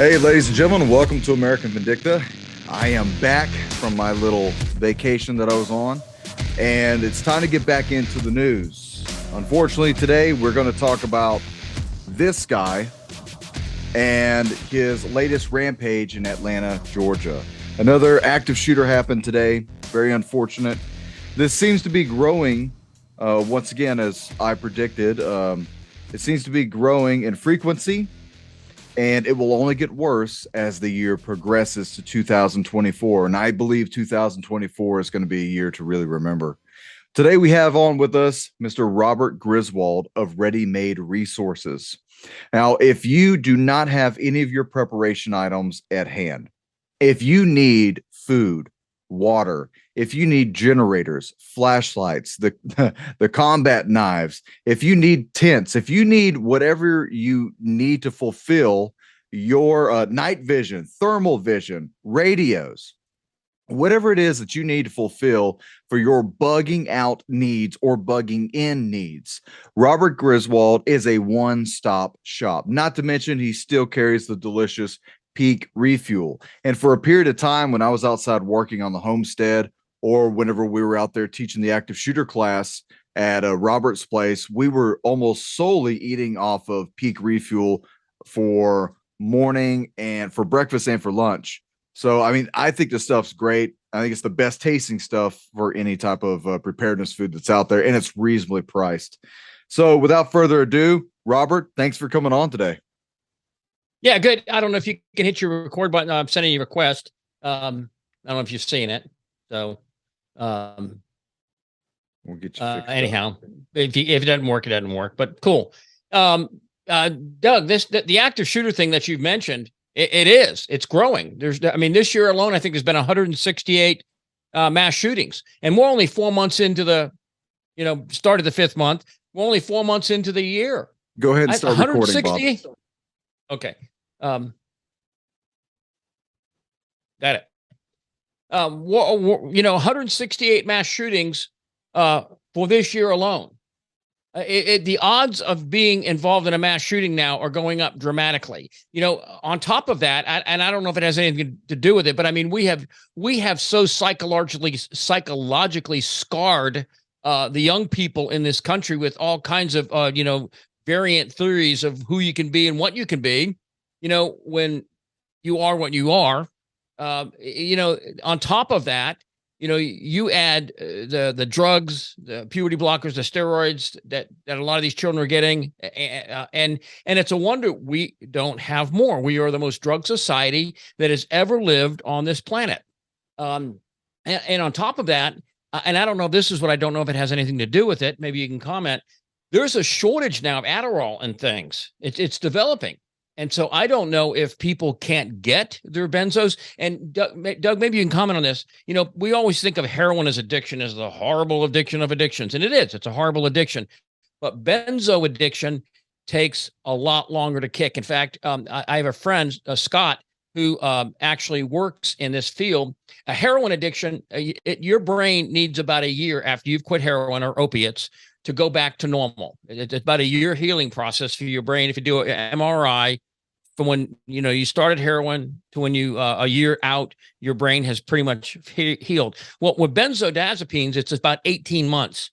Hey, ladies and gentlemen, welcome to American Vindicta. I am back from my little vacation that I was on, and it's time to get back into the news. Unfortunately, today we're going to talk about this guy and his latest rampage in Atlanta, Georgia. Another active shooter happened today. Very unfortunate. This seems to be growing once again, as I predicted. It seems to be growing in frequency, and it will only get worse as the year progresses to 2024. And I believe 2024 is going to be a year to really remember. Today we have on with us Mr. Robert Griswold of Ready Made Resources. Now, if you do not have any of your preparation items at hand, if you need food, water, if you need generators, flashlights, the combat knives, if you need tents, if you need whatever you need to fulfill your night vision, thermal vision, radios, whatever it is that you need to fulfill for your bugging out needs or bugging in needs, Robert Griswold is a one-stop shop. Not to mention, he still carries the delicious Peak Refuel. And for a period of time when I was outside working on the homestead, or whenever we were out there teaching the active shooter class at Robert's place, we were almost solely eating off of Peak Refuel for morning and for breakfast and for lunch. So, I mean, I think this stuff's great. I think it's the best tasting stuff for any type of preparedness food that's out there, and it's reasonably priced. So without further ado, Robert, thanks for coming on today. Yeah, good. I don't know if you can hit your record button. I'm sending you a request. I don't know if you've seen it. So, we'll get you fixed anyhow, up. if it doesn't work, it doesn't work. But cool. Doug, the active shooter thing that you've mentioned, it's growing. This year alone, I think there's been 168 mass shootings, and we're only 4 months into the, start of the fifth month. We're only 4 months into the year. Go ahead and start recording, Bob. Okay. Got it. 168 mass shootings for this year alone. The odds of being involved in a mass shooting now are going up dramatically. On top of that, and I don't know if it has anything to do with it, but I mean, we have so psychologically scarred the young people in this country with all kinds of variant theories of who you can be and what you can be, when you are what you are. On top of that, you add the drugs, the puberty blockers, the steroids that a lot of these children are getting. And it's a wonder we don't have more. We are the most drug society that has ever lived on this planet. And on top of that, and I don't know, this is what I don't know if it has anything to do with it. Maybe you can comment. There's a shortage now of Adderall and things. It's developing. And so I don't know if people can't get their benzos. And Doug, maybe you can comment on this. We always think of heroin as addiction as the horrible addiction of addictions. And it is. It's a horrible addiction. But benzo addiction takes a lot longer to kick. In fact, I have a friend, Scott, who actually works in this field. A heroin addiction, your brain needs about a year after you've quit heroin or opiates to go back to normal. It's about a year healing process for your brain. If you do an MRI from when you started heroin to when you a year out, your brain has pretty much healed. Well, with benzodiazepines, it's about 18 months.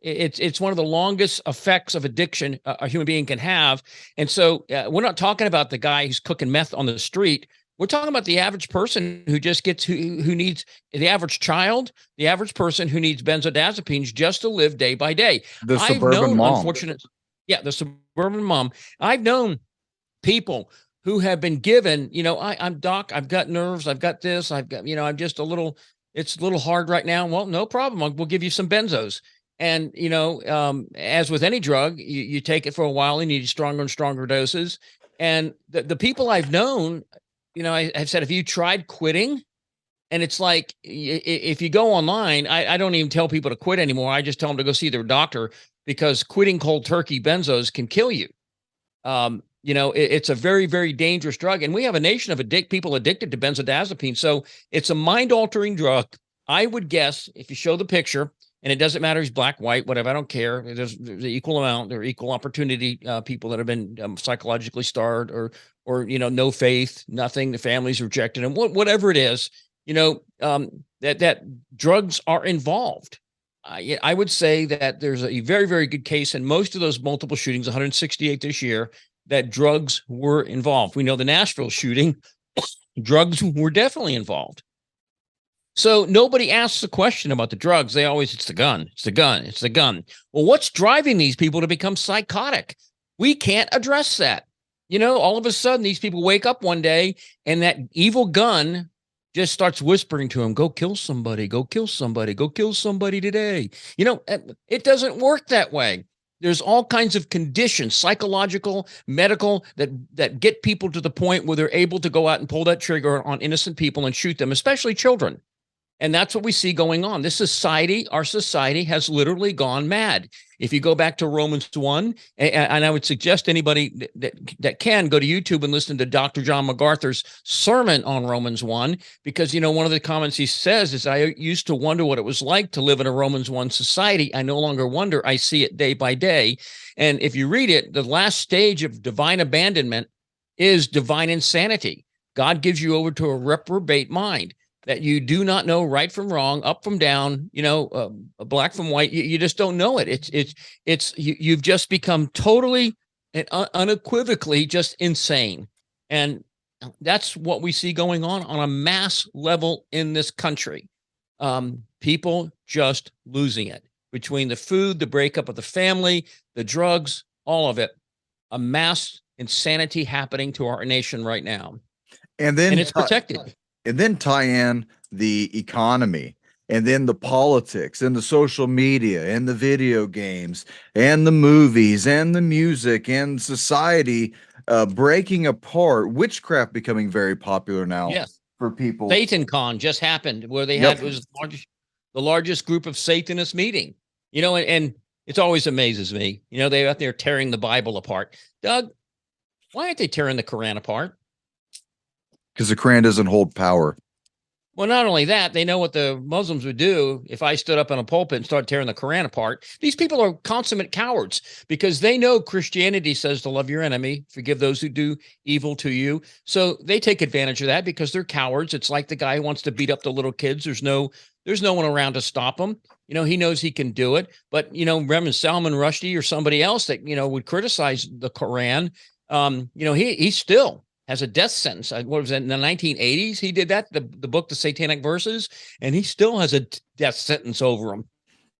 It's one of the longest effects of addiction a human being can have. And so we're not talking about the guy who's cooking meth on the street. We're talking about the average person who just gets who needs the average child, the average person who needs benzodiazepines just to live day by day. The suburban mom. The suburban mom. I've known people who have been given, I'm doc, I've got nerves, I've got this, I've got, I'm just it's a little hard right now. Well, no problem. We'll give you some benzos. And, as with any drug, you take it for a while and you need stronger and stronger doses. And the people I've known, I've said, if you tried quitting, and it's like, if you go online, I don't even tell people to quit anymore. I just tell them to go see their doctor, because quitting cold turkey benzos can kill you. It's a very, very dangerous drug. And we have a nation of people addicted to benzodiazepines. So it's a mind altering drug. I would guess, if you show the picture, And it doesn't matter. He's black, white, whatever. I don't care. There's the equal amount. There are equal opportunity people that have been psychologically starved or, no faith, nothing. The family's rejected them, whatever it is, that drugs are involved. I would say that there's a very, very good case in most of those multiple shootings, 168 this year, that drugs were involved. We know the Nashville shooting, drugs were definitely involved. So nobody asks the question about the drugs. They always, it's the gun, it's the gun, it's the gun. Well, what's driving these people to become psychotic? We can't address that. All of a sudden, these people wake up one day and that evil gun just starts whispering to them, go kill somebody, go kill somebody, go kill somebody today. It doesn't work that way. There's all kinds of conditions, psychological, medical, that get people to the point where they're able to go out and pull that trigger on innocent people and shoot them, especially children. And that's what we see going on. This society, our society has literally gone mad. If you go back to Romans 1, and I would suggest anybody that can go to YouTube and listen to Dr. John MacArthur's sermon on Romans 1, because, one of the comments he says is, I used to wonder what it was like to live in a Romans 1 society. I no longer wonder. I see it day by day. And if you read it, the last stage of divine abandonment is divine insanity. God gives you over to a reprobate mind, that you do not know right from wrong, up from down, black from white. You just don't know it. You've just become totally and unequivocally just insane. And that's what we see going on a mass level in this country. People just losing it between the food, the breakup of the family, the drugs, all of it. A mass insanity happening to our nation right now. And it's protected. And then tie in the economy, and then the politics, and the social media, and the video games, and the movies, and the music, and society breaking apart. Witchcraft becoming very popular now. Yes. For people. SatanCon just happened, where they had, it was the largest group of Satanists meeting. And it always amazes me. They're out there tearing the Bible apart. Doug, why aren't they tearing the Quran apart? Because the Quran doesn't hold power. Well, not only that, they know what the Muslims would do if I stood up in a pulpit and started tearing the Quran apart. These people are consummate cowards, because they know Christianity says to love your enemy, forgive those who do evil to you. So they take advantage of that because they're cowards. It's like the guy who wants to beat up the little kids. There's no one around to stop him. He knows he can do it. But, Reverend Salman Rushdie or somebody else that, would criticize the Quran, he still has a death sentence. What was it, in the 1980s? He did that, the book, The Satanic Verses, and he still has a death sentence over him.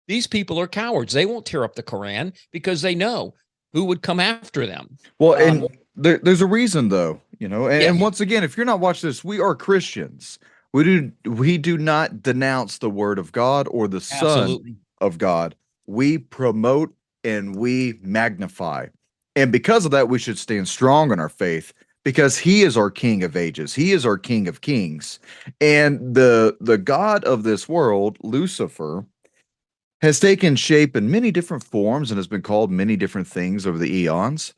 These people are cowards. They won't tear up the Quran because they know who would come after them. Well, and there's a reason, though, and once again, if you're not watching this, we are Christians. We do not denounce the word of God or the Son of God. We promote and we magnify. And because of that, we should stand strong in our faith, because he is our King of ages. He is our King of kings. And the God of this world, Lucifer, has taken shape in many different forms and has been called many different things over the eons.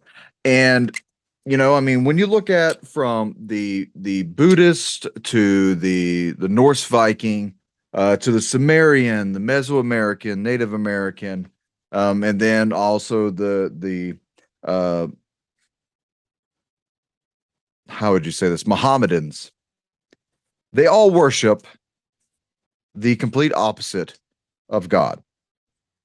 And, when you look at from the Buddhist to the Norse Viking, to the Sumerian, the Mesoamerican, Native American, and then also the how would you say this? Mohammedans. They all worship the complete opposite of God.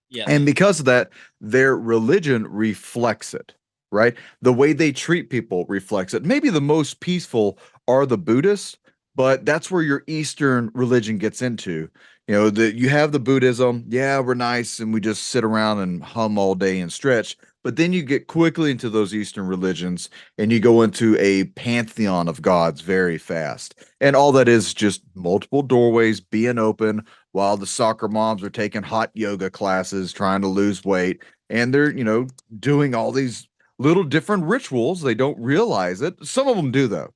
Yeah. And because of that, their religion reflects it, right? The way they treat people reflects it. Maybe the most peaceful are the Buddhists, but that's where your Eastern religion gets into. You have the Buddhism. Yeah, we're nice and we just sit around and hum all day and stretch. But then you get quickly into those Eastern religions and you go into a pantheon of gods very fast. And all that is just multiple doorways being open while the soccer moms are taking hot yoga classes, trying to lose weight. And they're, doing all these little different rituals. They don't realize it. Some of them do, though.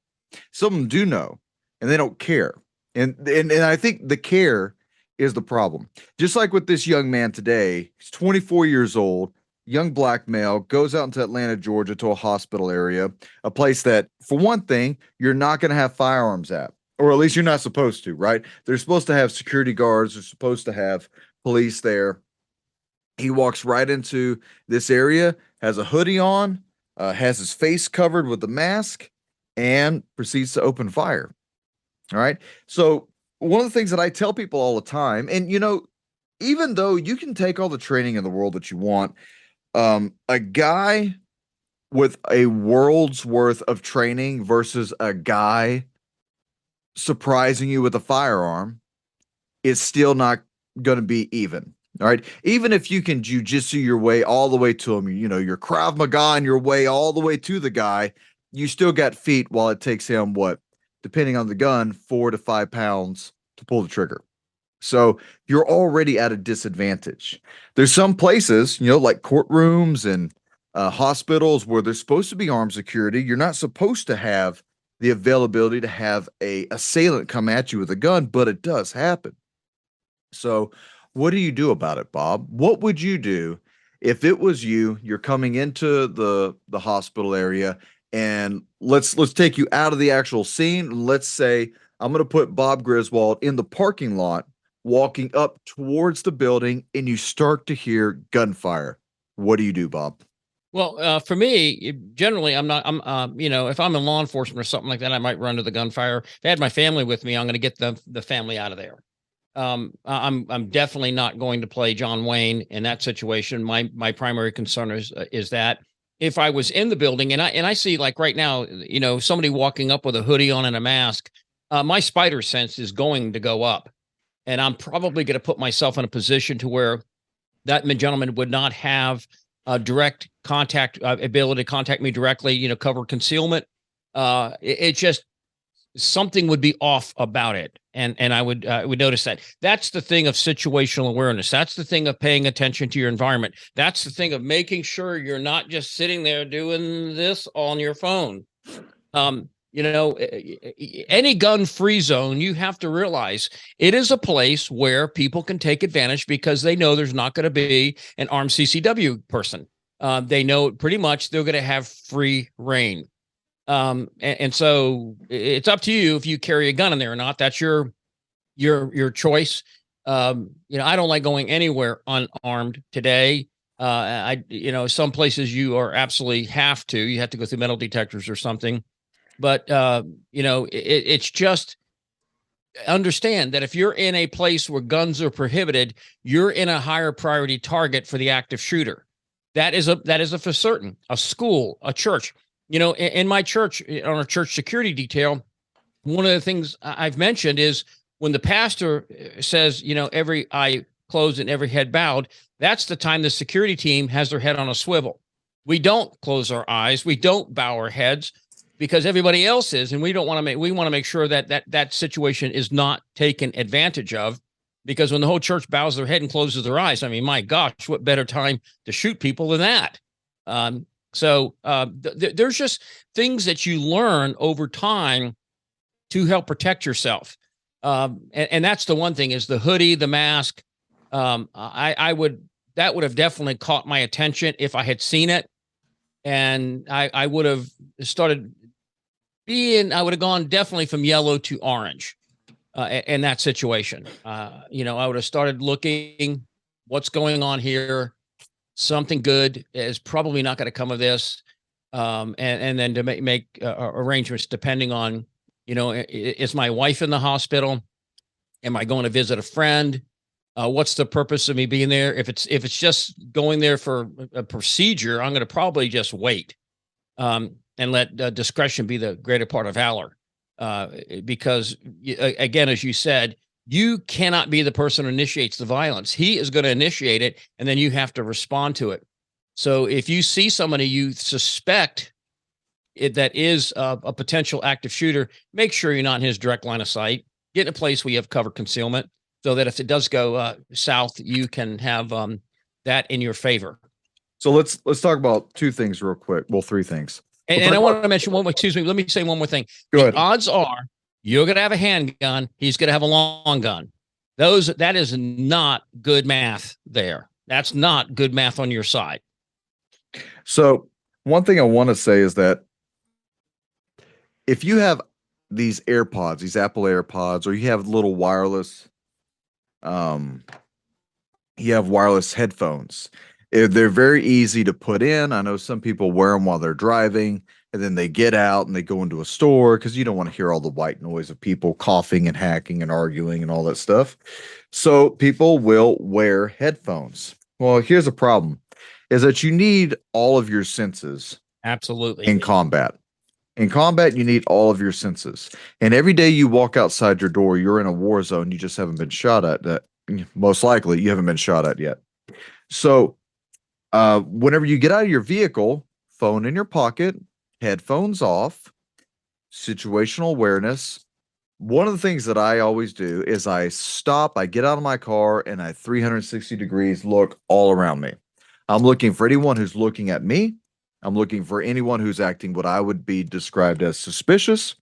Some of them do know, and they don't care. And I think the care is the problem. Just like with this young man today, he's 24 years old, young black male, goes out into Atlanta, Georgia, to a hospital area, a place that, for one thing, you're not going to have firearms at. or at least you're not supposed to, right? They're supposed to have security guards. They're supposed to have police there. He walks right into this area, has a hoodie on, has his face covered with the mask, and proceeds to open fire. All right. So, one of the things that I tell people all the time, and even though you can take all the training in the world that you want, a guy with a world's worth of training versus a guy surprising you with a firearm is still not going to be even. All right. Even if you can jujitsu your way all the way to him, your Krav Maga and your way all the way to the guy, you still got feet while it takes him, what, depending on the gun, 4 to 5 pounds to pull the trigger. So you're already at a disadvantage. There's some places, like courtrooms and hospitals where there's supposed to be armed security. You're not supposed to have the availability to have a assailant come at you with a gun, but it does happen. So what do you do about it, Bob? What would you do if it was you? You're coming into the hospital area, and let's take you out of the actual scene. Let's say I'm going to put Bob Griswold in the parking lot, walking up towards the building, and you start to hear gunfire. What do you do, Bob? Well, for me, generally, if I'm in law enforcement or something like that, I might run to the gunfire. If I had my family with me, I'm going to get the family out of there. I'm definitely not going to play John Wayne in that situation. My primary concern is that if I was in the building and I see, like right now, somebody walking up with a hoodie on and a mask, my spider sense is going to go up, and I'm probably going to put myself in a position to where that gentleman would not have direct contact, ability to contact me directly, cover concealment. It just, something would be off about it. And I would notice that. That's the thing of situational awareness. That's the thing of paying attention to your environment. That's the thing of making sure you're not just sitting there doing this on your phone. Any gun-free zone, you have to realize it is a place where people can take advantage because they know there's not going to be an armed CCW person. They know pretty much they're going to have free reign. And so it's up to you if you carry a gun in there or not. That's your choice. I don't like going anywhere unarmed today. Some places you are absolutely you have to go through metal detectors or something. But, it's just understand that if you're in a place where guns are prohibited, you're in a higher priority target for the active shooter. That is a for certain. A school, a church. In my church, on our church security detail, one of the things I've mentioned is when the pastor says, every eye closed and every head bowed, that's the time the security team has their head on a swivel. We don't close our eyes. We don't bow our heads because everybody else is. And we want to make sure that situation is not taken advantage of, because when the whole church bows their head and closes their eyes, I mean, my gosh, what better time to shoot people than that? There's just things that you learn over time to help protect yourself. And that's the one thing is the hoodie, the mask. That would have definitely caught my attention if I had seen it. And I would have I would have gone definitely from yellow to orange in that situation. I would have started looking what's going on here. Something good is probably not going to come of this. And then to make arrangements depending on, is my wife in the hospital? Am I going to visit a friend? What's the purpose of me being there? If it's just going there for a procedure, I'm going to probably just wait and let discretion be the greater part of valor. Because again, as you said, you cannot be the person who initiates the violence. He is going to initiate it, and then you have to respond to it. So if you see somebody you suspect that is a potential active shooter, make sure you're not in his direct line of sight. Get in a place where you have cover concealment so that if it does go south, you can have that in your favor. So let's talk about two things real quick. Well, three things. And I want to mention one more. Excuse me. Let me say one more thing. Go ahead. The odds are you're going to have a handgun. He's going to have a long gun. That is not good math there. That's not good math on your side. So one thing I want to say is that if you have these AirPods, these Apple AirPods, or you have little wireless, um, you have wireless headphones. They're very easy to put in. I know some people wear them while they're driving, and then they get out and they go into a store because you don't want to hear all the white noise of people coughing and hacking and arguing and all that stuff. So people will wear headphones. Well, here's a problem is that you need all of your senses Absolutely. in combat. In combat, you need all of your senses. And every day you walk outside your door, you're in a war zone. You just haven't been shot at. That most likely you haven't been shot at yet. So, whenever you get out of your vehicle, phone in your pocket, headphones off, situational awareness. One of the things that I always do is I stop, I get out of my car, and I 360 degrees look all around me. I'm looking for anyone who's looking at me. I'm looking for anyone who's acting what I would be described as suspicious.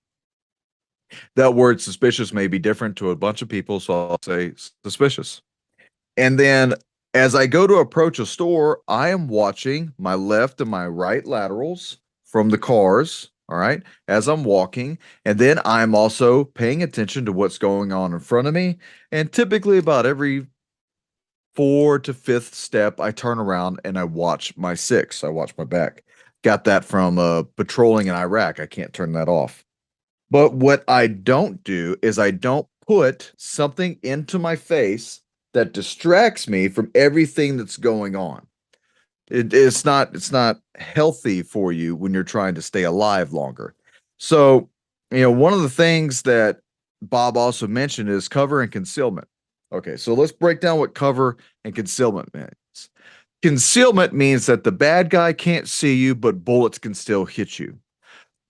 That word suspicious may be different to a bunch of people, so I'll say suspicious. And then as I go to approach a store, I am watching my left and my right laterals from the cars, all right, as I'm walking. And then I'm also paying attention to what's going on in front of me. And typically, about every fourth to fifth step, I turn around and I watch my six. I watch my back. Got that from patrolling in Iraq. I can't turn that off. But what I don't do is I don't put something into my face that distracts me from everything that's going on. It's not healthy for you when you're trying to stay alive longer. So, one of the things that Bob also mentioned is cover and concealment. Okay, so let's break down what cover and concealment means. Concealment means that the bad guy can't see you, but bullets can still hit you.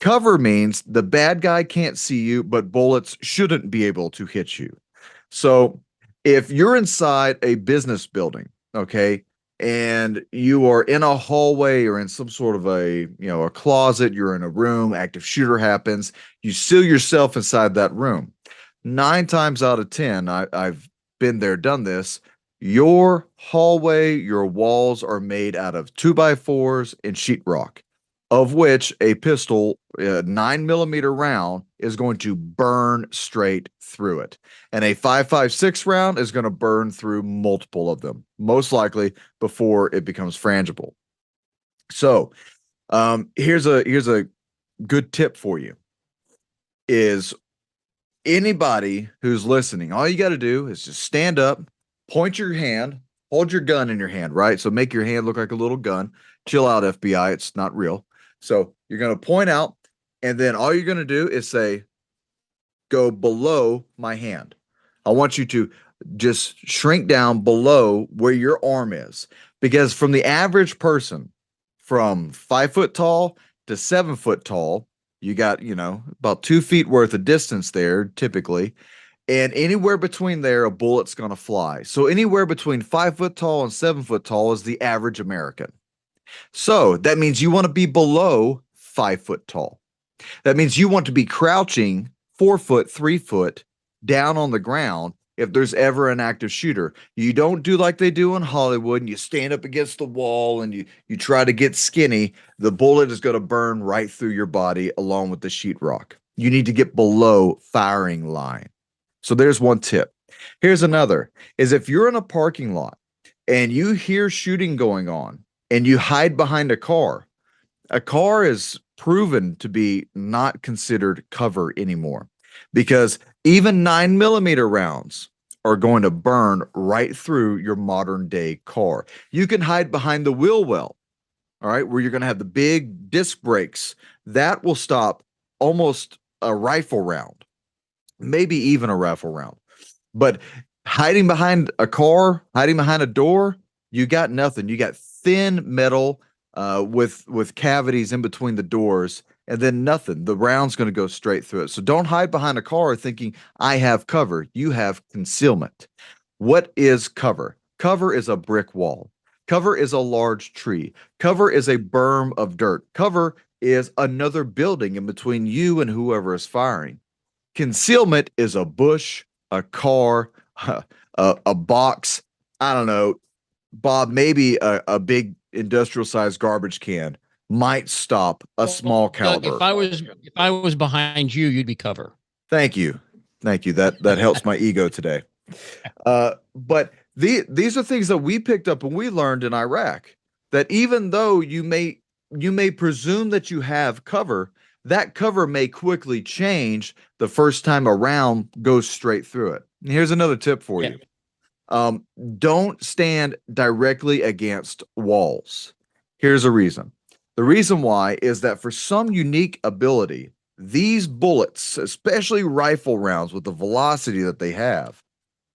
Cover means the bad guy can't see you, but bullets shouldn't be able to hit you. So if you're inside a business building, okay, and you are in a hallway or in some sort of a closet, you're in a room, active shooter happens, you seal yourself inside that room. 9 times out of 10, I've been there, done this. Your hallway, your walls are made out of 2x4s and sheetrock, of which a pistol, 9 millimeter round, is going to burn straight through it. And a 5.56 round is going to burn through multiple of them, most likely before it becomes frangible. So, here's a good tip for you is anybody who's listening, all you got to do is just stand up, point your hand, hold your gun in your hand, right? So make your hand look like a little gun. Chill out, FBI. It's not real. So you're going to point out, and then all you're going to do is say, go below my hand. I want you to just shrink down below where your arm is. Because from the average person, from 5 foot tall to 7 foot tall, you got, about 2 feet worth of distance there, typically. And anywhere between there, a bullet's going to fly. So anywhere between 5 foot tall and 7 foot tall is the average American. So that means you want to be below 5 foot tall. That means you want to be crouching 4 foot, 3 foot down on the ground if there's ever an active shooter. You don't do like they do in Hollywood and you stand up against the wall and you try to get skinny. The bullet is going to burn right through your body along with the sheetrock. You need to get below firing line. So there's one tip. Here's another is if you're in a parking lot and you hear shooting going on and you hide behind a car is proven to be not considered cover anymore because even 9 millimeter rounds are going to burn right through your modern day car. You can hide behind the wheel well, all right, where you're going to have the big disc brakes. That will stop almost a rifle round, maybe even a rifle round. But hiding behind a car, hiding behind a door, you got nothing. You got thin metal with cavities in between the doors, and then nothing. The round's going to go straight through it. So don't hide behind a car thinking I have cover. You have concealment. What is cover? Cover is a brick wall. Cover is a large tree. Cover is a berm of dirt. Cover is another building in between you and whoever is firing. Concealment is a bush, a car, a box. I don't know, Bob, maybe a big industrial sized garbage can might stop a small Doug, caliber. if I was behind you, you'd be cover. Thank you. Thank you. That helps my ego today. But these are things that we picked up and we learned in Iraq, that even though you may presume that you have cover, that cover may quickly change the first time around, goes straight through it. And here's another tip for you. Don't stand directly against walls. Here's a reason. The reason why is that for some unique ability, these bullets, especially rifle rounds with the velocity that they have,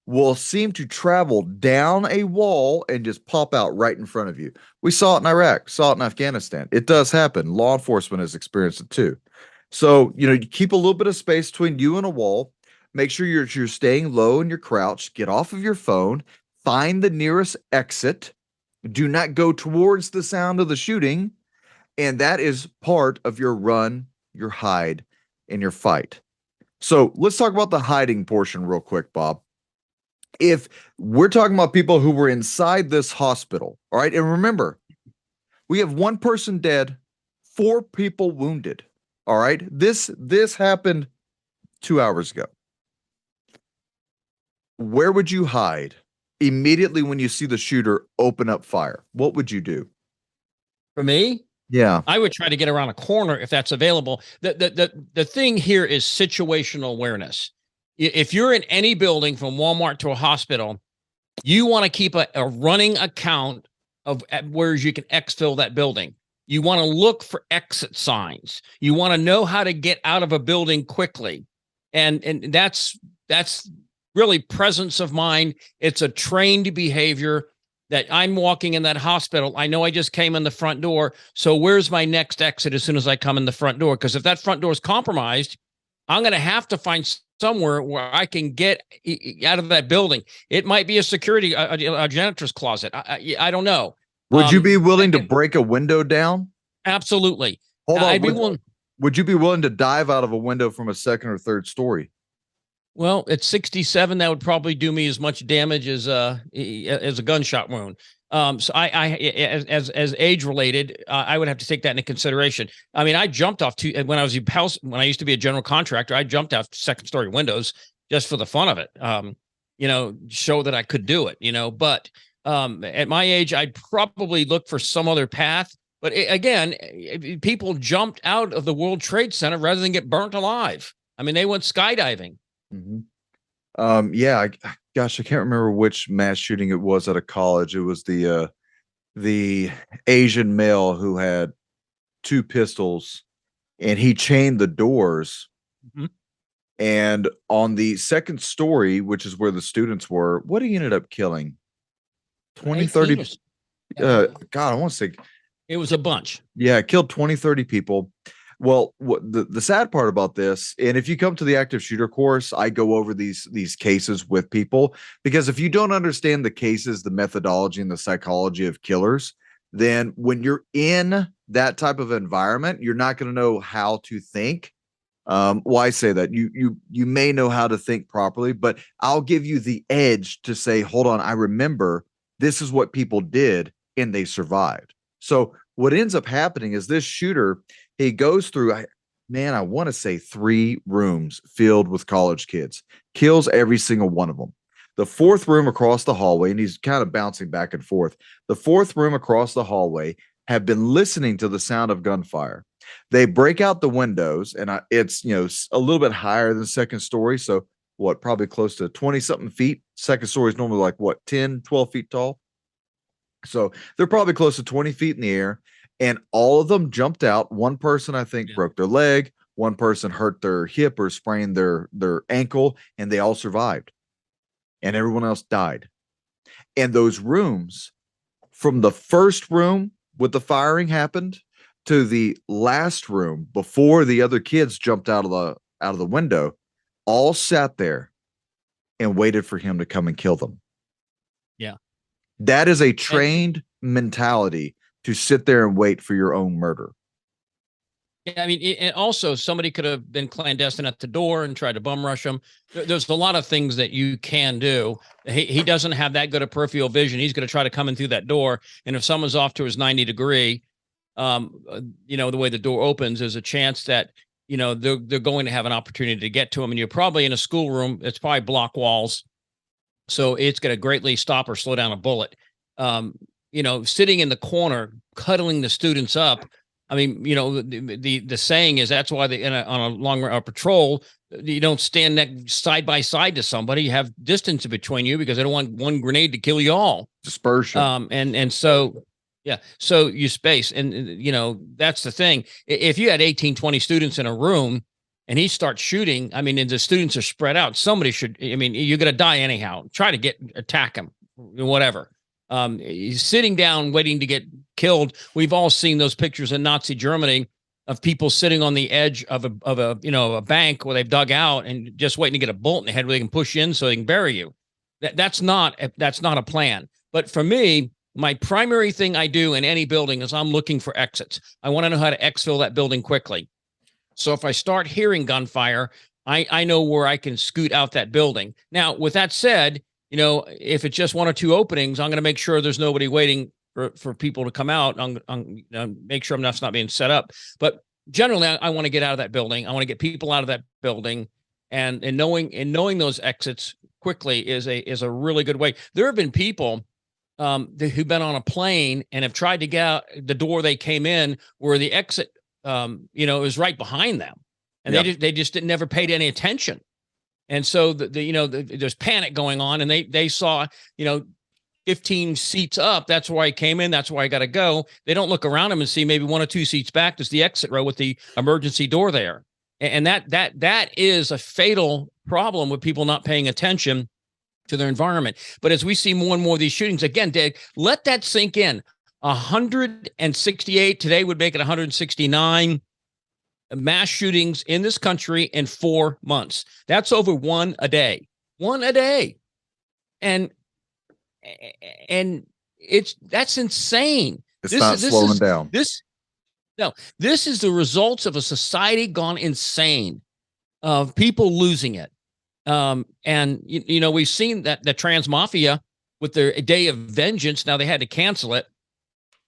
will seem to travel down a wall and just pop out right in front of you. We saw it in Iraq, saw it in Afghanistan. It does happen. Law enforcement has experienced it too. So, you keep a little bit of space between you and a wall. Make sure you're staying low and you're crouched. Get off of your phone. Find the nearest exit. Do not go towards the sound of the shooting. And that is part of your run, your hide, and your fight. So let's talk about the hiding portion real quick, Bob. If we're talking about people who were inside this hospital, all right, and remember, we have one person dead, 4 people wounded. All right, this happened 2 hours ago. Where would you hide immediately when you see the shooter open up fire? What would you do? For me? Yeah. I would try to get around a corner if that's available. The thing here is situational awareness. If you're in any building from Walmart to a hospital, you want to keep a running account of where you can exfil that building. You want to look for exit signs. You want to know how to get out of a building quickly. And that's really presence of mind. It's a trained behavior that I'm walking in that hospital. I know I just came in the front door. So where's my next exit as soon as I come in the front door? Because if that front door is compromised, I'm going to have to find somewhere where I can get out of that building. It might be a security, a janitor's closet. I don't know. Would you be willing to break a window down? Absolutely. Hold on. I'd be willing. Would you be willing to dive out of a window from a second or third story? Well, at 67, that would probably do me as much damage as a gunshot wound. So as age related, I would have to take that into consideration. I mean, I jumped off when I used to be a general contractor, I jumped off second story windows just for the fun of it. Show that I could do it, but at my age, I'd probably look for some other path. But again, people jumped out of the World Trade Center rather than get burnt alive. I mean, they went skydiving. Mm-hmm. Gosh, I can't remember which mass shooting it was at a college. It was the Asian male who had 2 pistols, and he chained the doors. Mm-hmm. And on the second story, which is where the students were, what he ended up killing? 20, 30. God, I want to say it was a bunch. Yeah, it killed 20, 30 people. Well, the sad part about this, and if you come to the active shooter course, I go over these cases with people, because if you don't understand the cases, the methodology, and the psychology of killers, then when you're in that type of environment, you're not going to know how to think. Well, I say that you may know how to think properly, but I'll give you the edge to say, hold on, I remember this is what people did and they survived. So what ends up happening is this shooter, he goes through, I want to say 3 rooms filled with college kids, kills every single one of them. The 4th room across the hallway, and he's kind of bouncing back and forth. The 4th room across the hallway have been listening to the sound of gunfire. They break out the windows, and it's a little bit higher than second story. So probably close to 20 something feet. Second story is normally like 10, 12 feet tall. So they're probably close to 20 feet in the air. And all of them jumped out. One person, I think, broke their leg. One person hurt their hip or sprained their ankle, and they all survived. And everyone else died. And those rooms, from the first room with the firing happened to the last room before the other kids jumped out of the window, all sat there and waited for him to come and kill them. Yeah. That is a trained mentality, to sit there and wait for your own murder. Yeah, I mean, and also somebody could have been clandestine at the door and tried to bum rush him. There's a lot of things that you can do. He doesn't have that good of peripheral vision. He's going to try to come in through that door. And if someone's off to his 90 degree, you know, the way the door opens, there's a chance that, you know, they're going to have an opportunity to get to them. And you're probably in a schoolroom. It's probably block walls. So it's going to greatly stop or slow down a bullet. You know, sitting in the corner, cuddling the students up. I mean, you know, the saying is that's why they on a long patrol, you don't stand side by side to somebody. You have distance between you because they don't want one grenade to kill you all. Dispersion. And so, yeah, so you space. And, you know, that's the thing. If you had 18, 20 students in a room and he starts shooting, I mean, and the students are spread out, somebody should, I mean, you're going to die anyhow. Try to attack him, whatever. He's sitting down waiting to get killed. We've all seen those pictures in Nazi Germany of people sitting on the edge of a you know, a bank where they've dug out and just waiting to get a bullet in the head where they can push you in so they can bury you. That's not a plan. But for me, my primary thing I do in any building is I'm looking for exits. I want to know how to exfil that building quickly. So if I start hearing gunfire, I know where I can scoot out that building. Now, with that said, you know, if it's just one or two openings, I'm going to make sure there's nobody waiting for people to come out. You know, make sure that's not being set up. But generally, I want to get out of that building. I want to get people out of that building, and knowing those exits quickly is a really good way. There have been people who've been on a plane and have tried to get out the door they came in where the exit, you know, is right behind them, and they just never paid any attention. And so you know, there's panic going on, and they saw, you know, 15 seats up. That's where I came in. That's where I got to go. They don't look around them and see maybe one or two seats back. There's the exit row with the emergency door there. And that is a fatal problem with people not paying attention to their environment. But as we see more and more of these shootings, again, Dave, let that sink in. 168 today would make it 169 mass shootings in this country in 4 months. That's over one a day. And that's insane. It's not slowing down. This is the results of a society gone insane, of people losing it. And you know, we've seen that the trans mafia with their day of vengeance. Now they had to cancel it,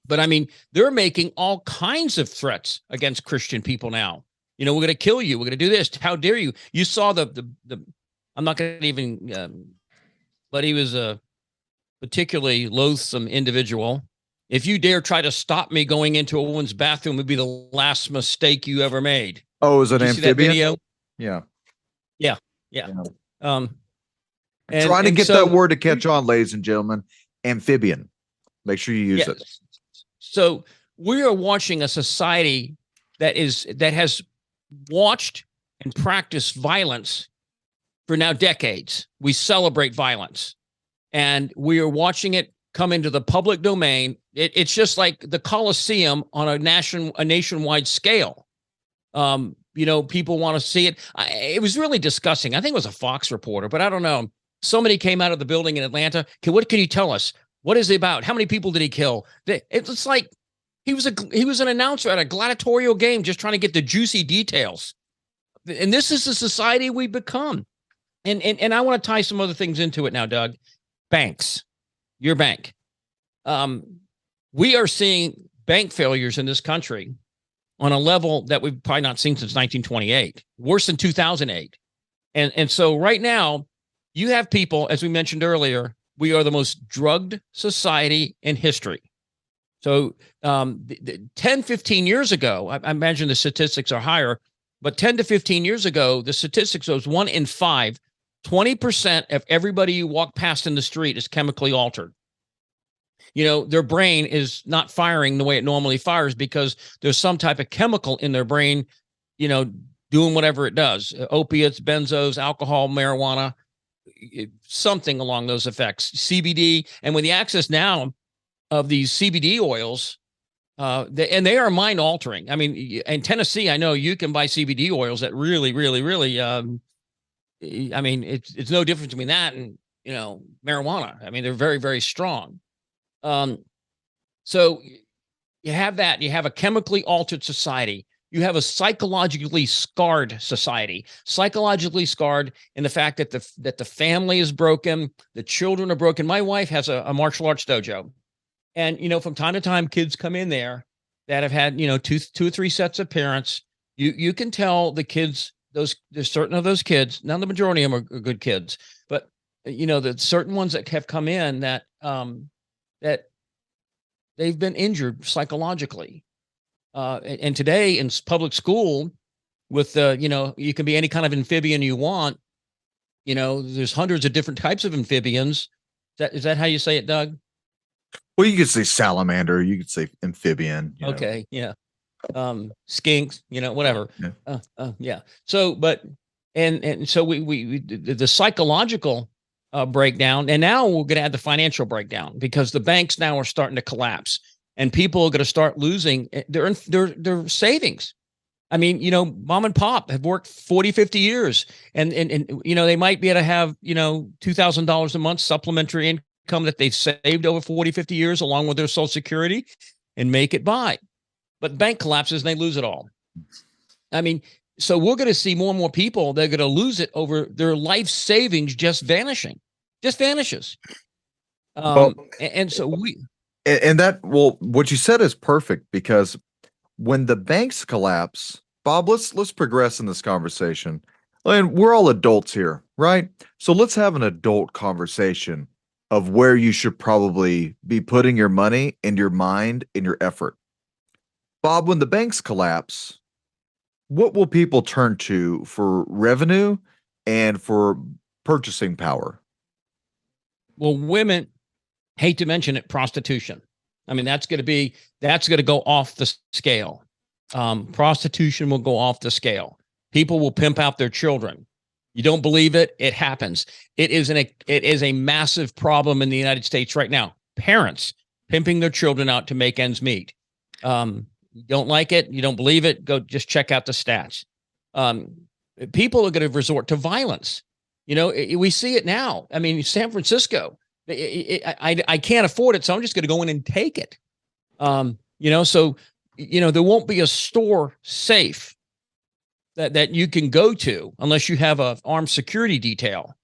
but I mean, they're making all kinds of threats against Christian people now. You know, we're going to kill you. We're going to do this. How dare you? You saw the I'm not going to even, but he was a particularly loathsome individual. If you dare try to stop me going into a woman's bathroom, it would be the last mistake you ever made. Oh, is it amphibian? Yeah. Trying to get that word to catch on, ladies and gentlemen. Amphibian. Make sure you use it. So we are watching a society that has watched and practiced violence for now decades. We celebrate violence, and we are watching it come into the public domain. It's just like the Coliseum on a nationwide scale. You know, people want to see it. It was really disgusting. I think it was a Fox reporter, but I don't know. Somebody came out of the building in Atlanta. What can you tell us? What is it about? How many people did he kill? It's like he was an announcer at a gladiatorial game, just trying to get the juicy details. And this is the society we become. And I want to tie some other things into it now, Doug. Banks, your bank. We are seeing bank failures in this country on a level that we've probably not seen since 1928, worse than 2008. And so right now, you have people, as we mentioned earlier, we are the most drugged society in history. So 10, 15 years ago, I imagine the statistics are higher, but 10 to 15 years ago, the statistics was 1 in 5, 20% of everybody you walk past in the street is chemically altered. You know, their brain is not firing the way it normally fires because there's some type of chemical in their brain, you know, doing whatever it does. Opiates, benzos, alcohol, marijuana, something along those effects, CBD. And with the access now of these CBD oils, and they are mind altering. I mean, in Tennessee, I know you can buy CBD oils that really, really, really, I mean, it's no difference between that and, you know, marijuana. I mean, they're very, very strong. So you have that. You have a chemically altered society. You have a psychologically scarred society, psychologically scarred in the fact that the family is broken, the children are broken. My wife has a martial arts dojo, and you know, from time to time, kids come in there that have had, two or three sets of parents. You can tell the kids, there's certain of those kids, now the majority of them are good kids, but the certain ones that have come in that that they've been injured psychologically. And today in public school, with you can be any kind of amphibian you want. There's hundreds of different types of amphibians. Is that how you say it, Doug? Well, you could say salamander, you could say amphibian. Okay, yeah. Skinks, whatever. Yeah. So, but and so we the psychological breakdown, and now we're going to add the financial breakdown, because the banks now are starting to collapse, and people are going to start losing their savings. I mean, mom and pop have worked 40, 50 years, and they might be able to have, $2,000 a month supplementary income that they've saved over 40, 50 years, along with their Social Security, and make it by. But bank collapses and they lose it all. I mean, so we're going to see more and more people, they're going to lose it over their life savings just vanishes. And so what you said is perfect, because when the banks collapse, Bob, let's progress in this conversation. And we're all adults here, right? So let's have an adult conversation of where you should probably be putting your money and your mind and your effort. Bob, when the banks collapse, what will people turn to for revenue and for purchasing power? Well, women, hate to mention it, prostitution. I mean, that's going to go off the scale. Prostitution will go off the scale. People will pimp out their children. You don't believe it? It happens. It is a massive problem in the United States right now. Parents pimping their children out to make ends meet. You don't like it? You don't believe it? Go just check out the stats. People are going to resort to violence. We see it now. I mean, San Francisco, I can't afford it, so I'm just going to go in and take it. So there won't be a store safe that you can go to unless you have a armed security detail,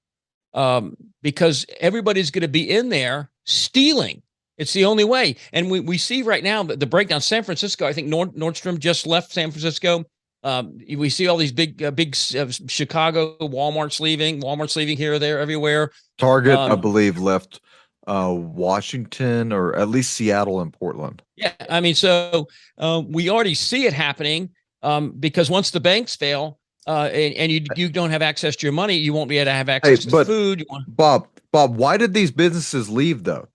because everybody's going to be in there stealing. It's the only way. And we see right now the breakdown. San Francisco, I think Nordstrom just left San Francisco. We see all these big Chicago Walmart's leaving here, there, everywhere. Target, I believe, left Washington, or at least Seattle and Portland. Yeah, I mean, so we already see it happening, because once the banks fail, and you don't have access to your money, you won't be able to have access to food. Bob, why did these businesses leave, though?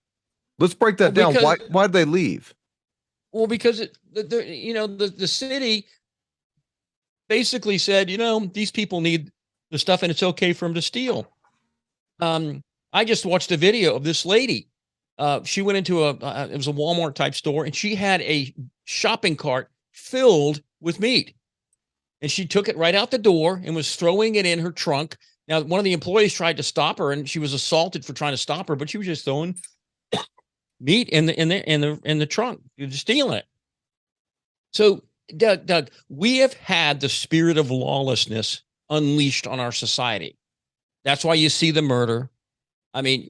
Let's break that down. Why did they leave? Well, because the city basically said, these people need the stuff, and it's okay for them to steal. I just watched a video of this lady. She went into it was a Walmart type store, and she had a shopping cart filled with meat, and she took it right out the door and was throwing it in her trunk. Now, one of the employees tried to stop her, and she was assaulted for trying to stop her, but she was just throwing meat in the trunk, just stealing it. So, Doug, we have had the spirit of lawlessness unleashed on our society. That's why you see the murder. I mean,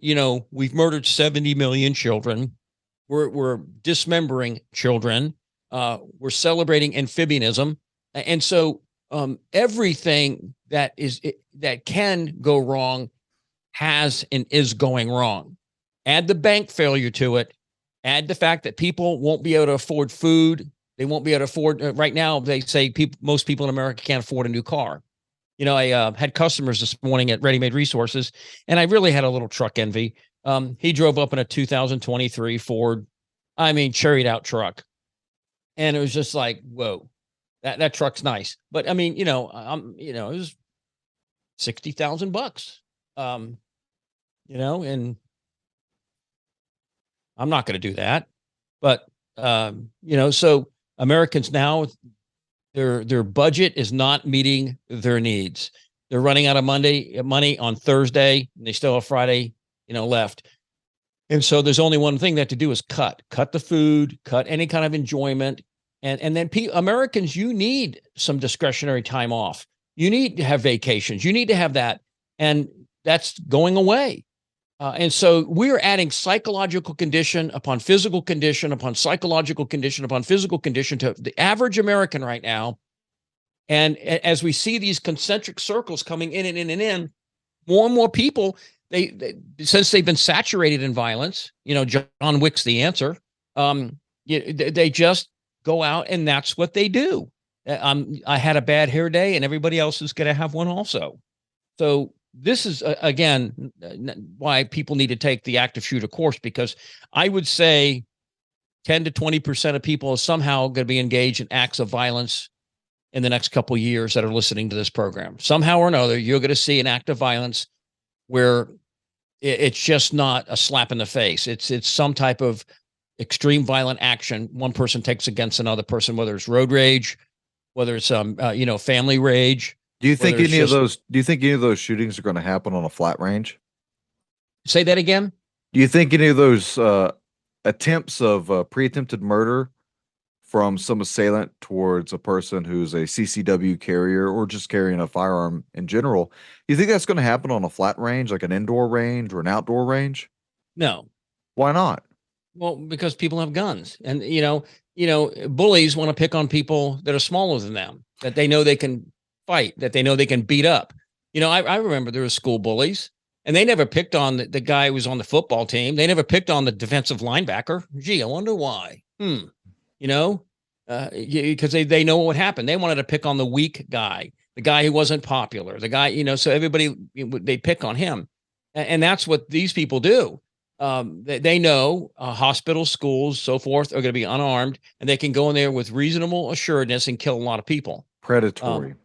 we've murdered 70 million children. We're dismembering children. We're celebrating amphibianism. And so everything that can go wrong has and is going wrong. Add the bank failure to it. Add the fact that people won't be able to afford food. They won't be able to afford right now. They say most people in America can't afford a new car. I had customers this morning at Ready Made Resources, and I really had a little truck envy. He drove up in a 2023 Ford, cherried out truck. And it was just like, whoa, that truck's nice. But I mean, it was $60,000, and I'm not going to do that. But, so Americans now, their budget is not meeting their needs. They're running out of money on Thursday, and they still have Friday, left. And so there's only one thing they have to do is cut the food, cut any kind of enjoyment. And then Americans, you need some discretionary time off. You need to have vacations. You need to have that. And that's going away. And so we're adding psychological condition upon physical condition upon psychological condition upon physical condition to the average American right now. And as we see these concentric circles coming in and in and in, more and more people, since they've been saturated in violence, John Wick's the answer. They just go out and that's what they do. I had a bad hair day and everybody else is going to have one also. So this is, again, why people need to take the active shooter course, because I would say 10 to 20% of people are somehow going to be engaged in acts of violence in the next couple of years that are listening to this program. Somehow or another, you're going to see an act of violence where it's just not a slap in the face. It's some type of extreme violent action one person takes against another person, whether it's road rage, whether it's family rage. Do you think any of those shootings are going to happen on a flat range? Say that again? Do you think any of those attempts of pre-attempted murder from some assailant towards a person who's a CCW carrier or just carrying a firearm in general, do you think that's going to happen on a flat range, like an indoor range or an outdoor range? No. Why not? Well, because people have guns, and bullies want to pick on people that are smaller than them, that they know they can fight, that they know they can beat up. I remember there were school bullies, and they never picked on the guy who was on the football team. They never picked on the defensive linebacker. Gee, I wonder why. Because they know what would happen. They wanted to pick on the weak guy, the guy who wasn't popular, the guy, so everybody, they pick on him. And that's what these people do. They know hospitals, schools, so forth are going to be unarmed, and they can go in there with reasonable assuredness and kill a lot of people. Predatory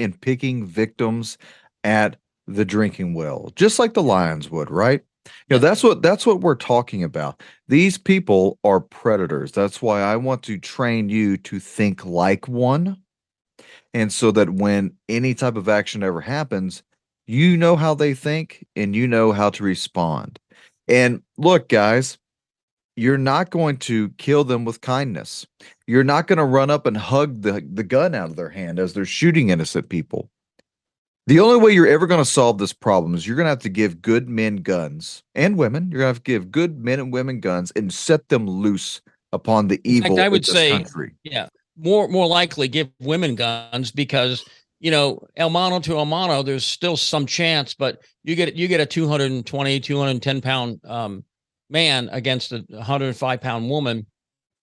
and picking victims at the drinking well, just like the Lions would, right? That's what we're talking about. These people are predators. That's why I want to train you to think like one. And so that when any type of action ever happens, you know how they think and you know how to respond. And look, guys, you're not going to kill them with kindness. You're not going to run up and hug the gun out of their hand as they're shooting innocent people. The only way you're ever going to solve this problem is you're going to have to give good men guns and women. You're going to have to give good men and women guns and set them loose upon the evil. In fact, I would say, yeah, more likely give women guns, because el mano to el mano, there's still some chance, but you get a 220, 210 pound man against a 105 pound woman,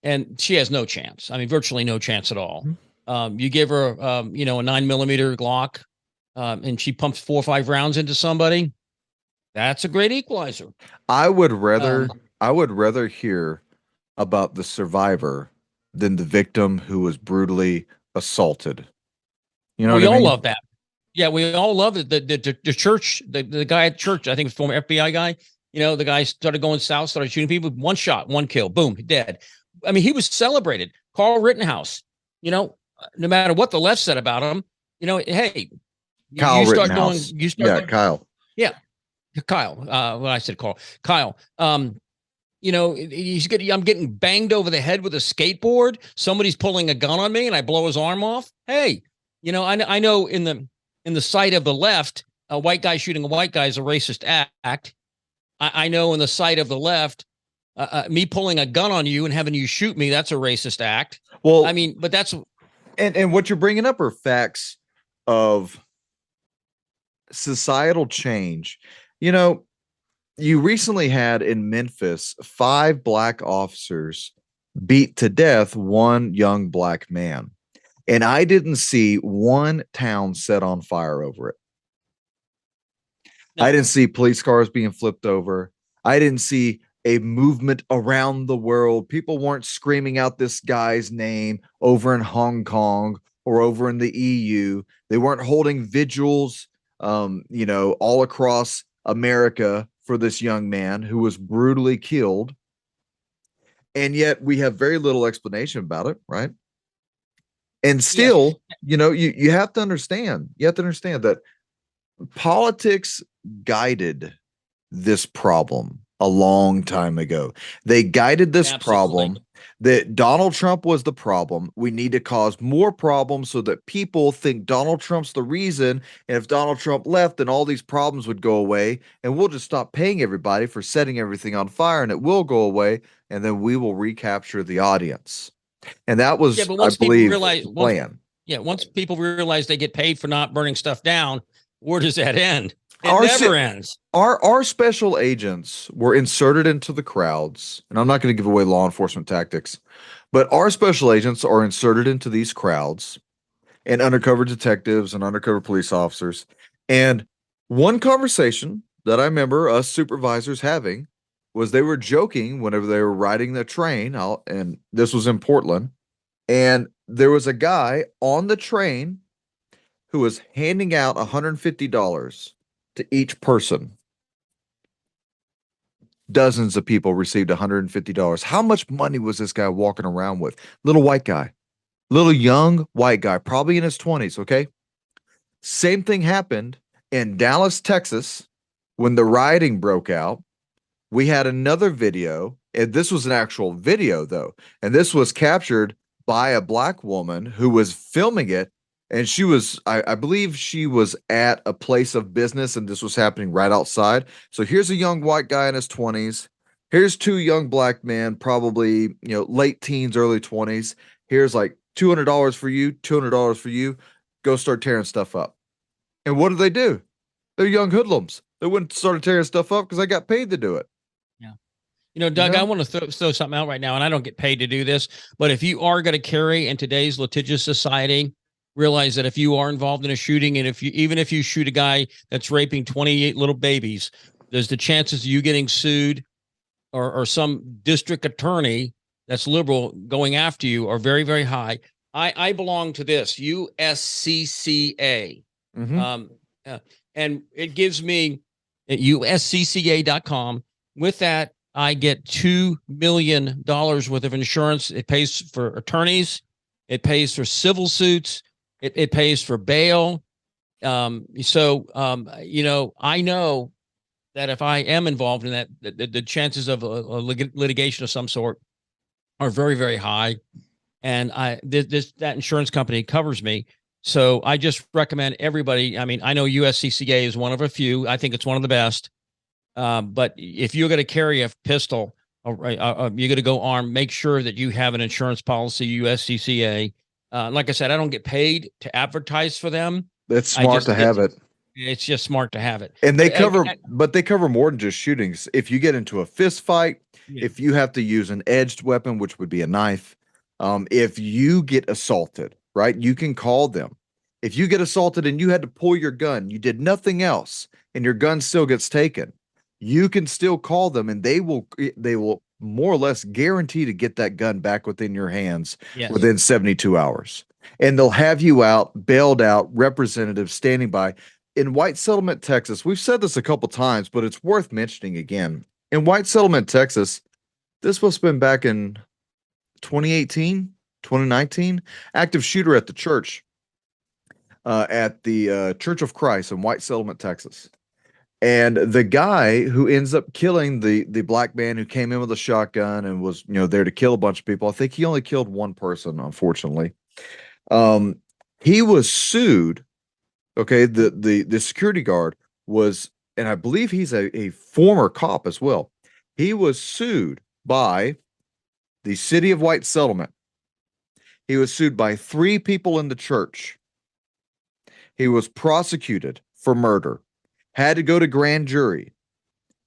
and she has no chance. I mean, virtually no chance at all. You give her a 9mm Glock, and she pumps 4 or 5 rounds into somebody. That's a great equalizer. I would rather hear about the survivor than the victim who was brutally assaulted. We all love that. Yeah, we all love it. The church, the guy at church, I think it's former FBI guy. The guy started going south, started shooting people. 1 shot, 1 kill, boom, dead. I mean, he was celebrated. Carl Rittenhouse. No matter what the left said about him, hey, Kyle Rittenhouse. Kyle. Yeah, Kyle. Well, I said Carl. Kyle. I'm getting banged over the head with a skateboard. Somebody's pulling a gun on me, and I blow his arm off. Hey, I know in the sight of the left, a white guy shooting a white guy is a racist act. I know in the sight of the left, me pulling a gun on you and having you shoot me, that's a racist act. Well, I mean, but that's and what you're bringing up are facts of societal change. You recently had in Memphis 5 black officers beat to death 1 young black man, and I didn't see one town set on fire over it. No. I didn't see police cars being flipped over. I didn't see a movement around the world. People weren't screaming out this guy's name over in Hong Kong or over in the EU. They weren't holding vigils, all across America for this young man who was brutally killed. And yet we have very little explanation about it, right? And still, you have to understand. You have to understand that politics guided this problem a long time ago. They guided this problem that Donald Trump was the problem. We need to cause more problems so that people think Donald Trump's the reason. And if Donald Trump left, then all these problems would go away and we'll just stop paying everybody for setting everything on fire and it will go away. And then we will recapture the audience. And that Yeah, was, but I once people believe, realize, the plan. once people realize they get paid for not burning stuff down, where does that end? It Our never ends. Our special agents were inserted into the crowds, and I'm not going to give away law enforcement tactics, but our special agents are inserted into these crowds and undercover detectives and undercover police officers. And one conversation that I remember us supervisors having was they were joking whenever they were riding the train out, and this was in Portland, and there was a guy on the train who was handing out $150 to each person. Dozens of people received $150. How much money was this guy walking around with? Little white guy, little young white guy, probably in his 20s. Okay. Same thing happened in Dallas, Texas, when the rioting broke out. We had another video, and this was an actual video, though. And this was captured by a black woman who was filming it. And she was, I believe she was at a place of business, and this was happening right outside. So here's a young white guy in his 20s. Here's two young black men, probably, late teens, early 20s. Here's like $200 for you, $200 for you. Go start tearing stuff up. And what do? They're young hoodlums. They wouldn't start tearing stuff up because they got paid to do it. Yeah. Doug, I want to throw something out right now, and I don't get paid to do this, but if you are going to carry in today's litigious society, realize that if you are involved in a shooting, and even if you shoot a guy that's raping 28 little babies, there's the chances of you getting sued or some district attorney that's liberal going after you are very, very high. I belong to this USCCA. Mm-hmm. And it gives me at uscca.com. With that, I get $2 million worth of insurance. It pays for attorneys. It pays for civil suits. It pays for bail. I know that if I am involved in that, the chances of a litigation of some sort are very, very high. And that insurance company covers me. So I just recommend everybody. I mean, I know USCCA is one of a few. I think it's one of the best. But if you're going to carry a pistol, you're going to go armed, make sure that you have an insurance policy, USCCA. Like I said, I don't get paid to advertise for them. It's smart to have it. It's just smart to have it. And they cover more than just shootings. If you get into a fist fight, if you have to use an edged weapon, which would be a knife, if you get assaulted, right, you can call them. If you get assaulted and you had to pull your gun, you did nothing else, and your gun still gets taken, you can still call them, and they will more or less guarantee to get that gun back within your hands within 72 hours. And they'll have you out, bailed out, representatives standing by. In White Settlement, Texas, we've said this a couple times, but it's worth mentioning again. In White Settlement, Texas, this must have been back in 2018, 2019, active shooter at the church, at the Church of Christ in White Settlement, Texas. And the guy who ends up killing the black man who came in with a shotgun and was, there to kill a bunch of people. I think he only killed one person, unfortunately. He was sued. Okay, the security guard was, and I believe he's a former cop as well. He was sued by the city of White Settlement. He was sued by 3 people in the church. He was prosecuted for murder. Had to go to grand jury.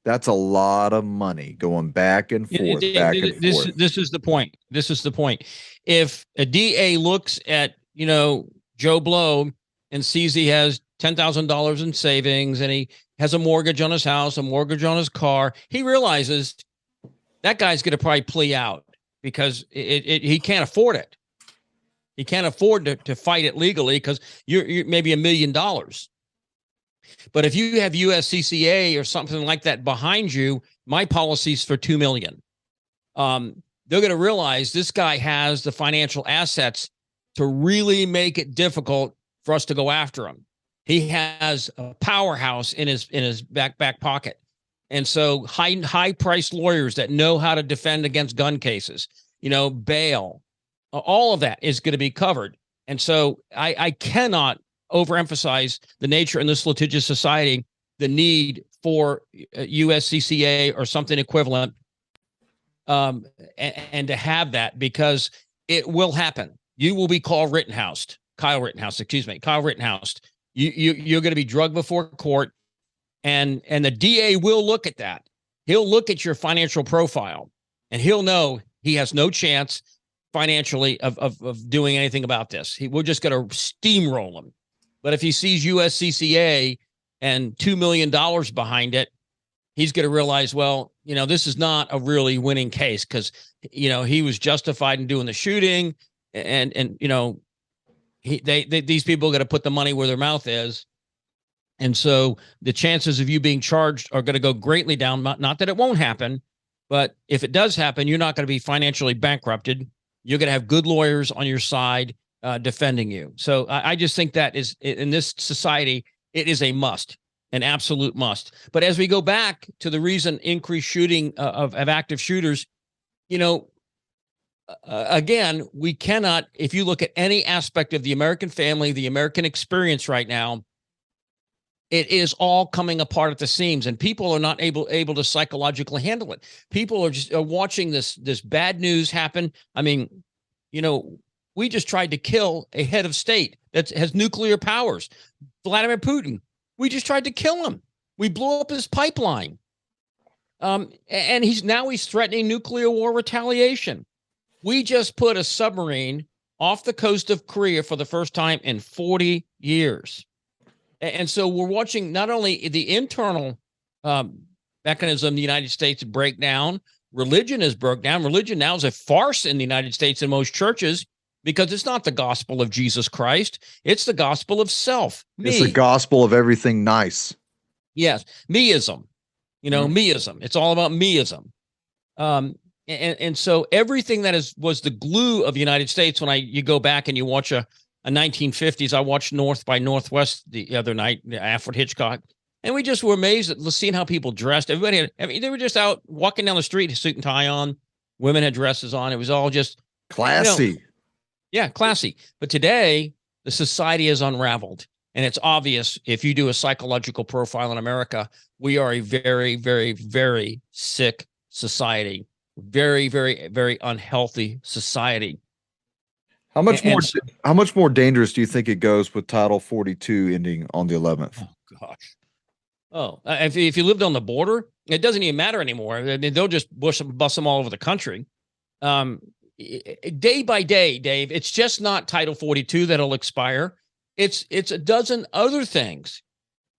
That's a lot of money going back and forth, forth. This is the point. This is the point. If a DA looks at, Joe Blow and sees he has $10,000 in savings and he has a mortgage on his house, a mortgage on his car, he realizes that guy's going to probably plea out because he can't afford it. He can't afford to fight it legally because you're maybe $1 million. But if you have USCCA or something like that behind you, my policy's for $2 million. They're going to realize this guy has the financial assets to really make it difficult for us to go after him. He has a powerhouse in his back pocket. And so high priced lawyers that know how to defend against gun cases. bail, all of that is going to be covered. And so I cannot overemphasize the nature in this litigious society, the need for USCCA or something equivalent, and to have that, because it will happen. You will be Kyle Rittenhouse. You're going to be drugged before court, and the DA will look at that. He'll look at your financial profile, and he'll know he has no chance financially of doing anything about this. We're just going to steamroll him. But if he sees USCCA and $2 million behind it, he's going to realize, well, this is not a really winning case, because, he was justified in doing the shooting, and these people are going to put the money where their mouth is. And so the chances of you being charged are going to go greatly down. Not that it won't happen, but if it does happen, you're not going to be financially bankrupted. You're going to have good lawyers on your side defending you. So I just think that is, in this society, it is a must, an absolute must. But as we go back to the recent increased shooting of active shooters, again, we cannot, if you look at any aspect of the American family, the American experience right now, it is all coming apart at the seams, and people are not able to psychologically handle it. People are just watching this bad news happen. I mean, we just tried to kill a head of state that has nuclear powers, Vladimir Putin. We just tried to kill him. We blew up his pipeline. And he's threatening nuclear war retaliation. We just put a submarine off the coast of Korea for the first time in 40 years. And so we're watching not only the internal mechanism of the United States break down, religion has broke down. Religion now is a farce in the United States in most churches, because it's not the gospel of Jesus Christ. It's the gospel of self. It's the gospel of everything nice. Yes. Meism, meism. It's all about meism. And so everything that was the glue of the United States, when you go back and you watch a 1950s, I watched North by Northwest the other night, Alfred Hitchcock, and we just were amazed at seeing how people dressed. Everybody they were just out walking down the street, suit and tie on. Women had dresses on. It was all just classy. Yeah, classy. But today, the society is unraveled. And it's obvious, if you do a psychological profile in America, we are a very, very, very sick society. Very, very, very unhealthy society. How much more dangerous do you think it goes with Title 42 ending on the 11th? Oh, gosh. Oh, if you lived on the border, it doesn't even matter anymore. I mean, they'll just bust them all over the country. Day by day, Dave, it's just not Title 42 that'll expire. It's a dozen other things,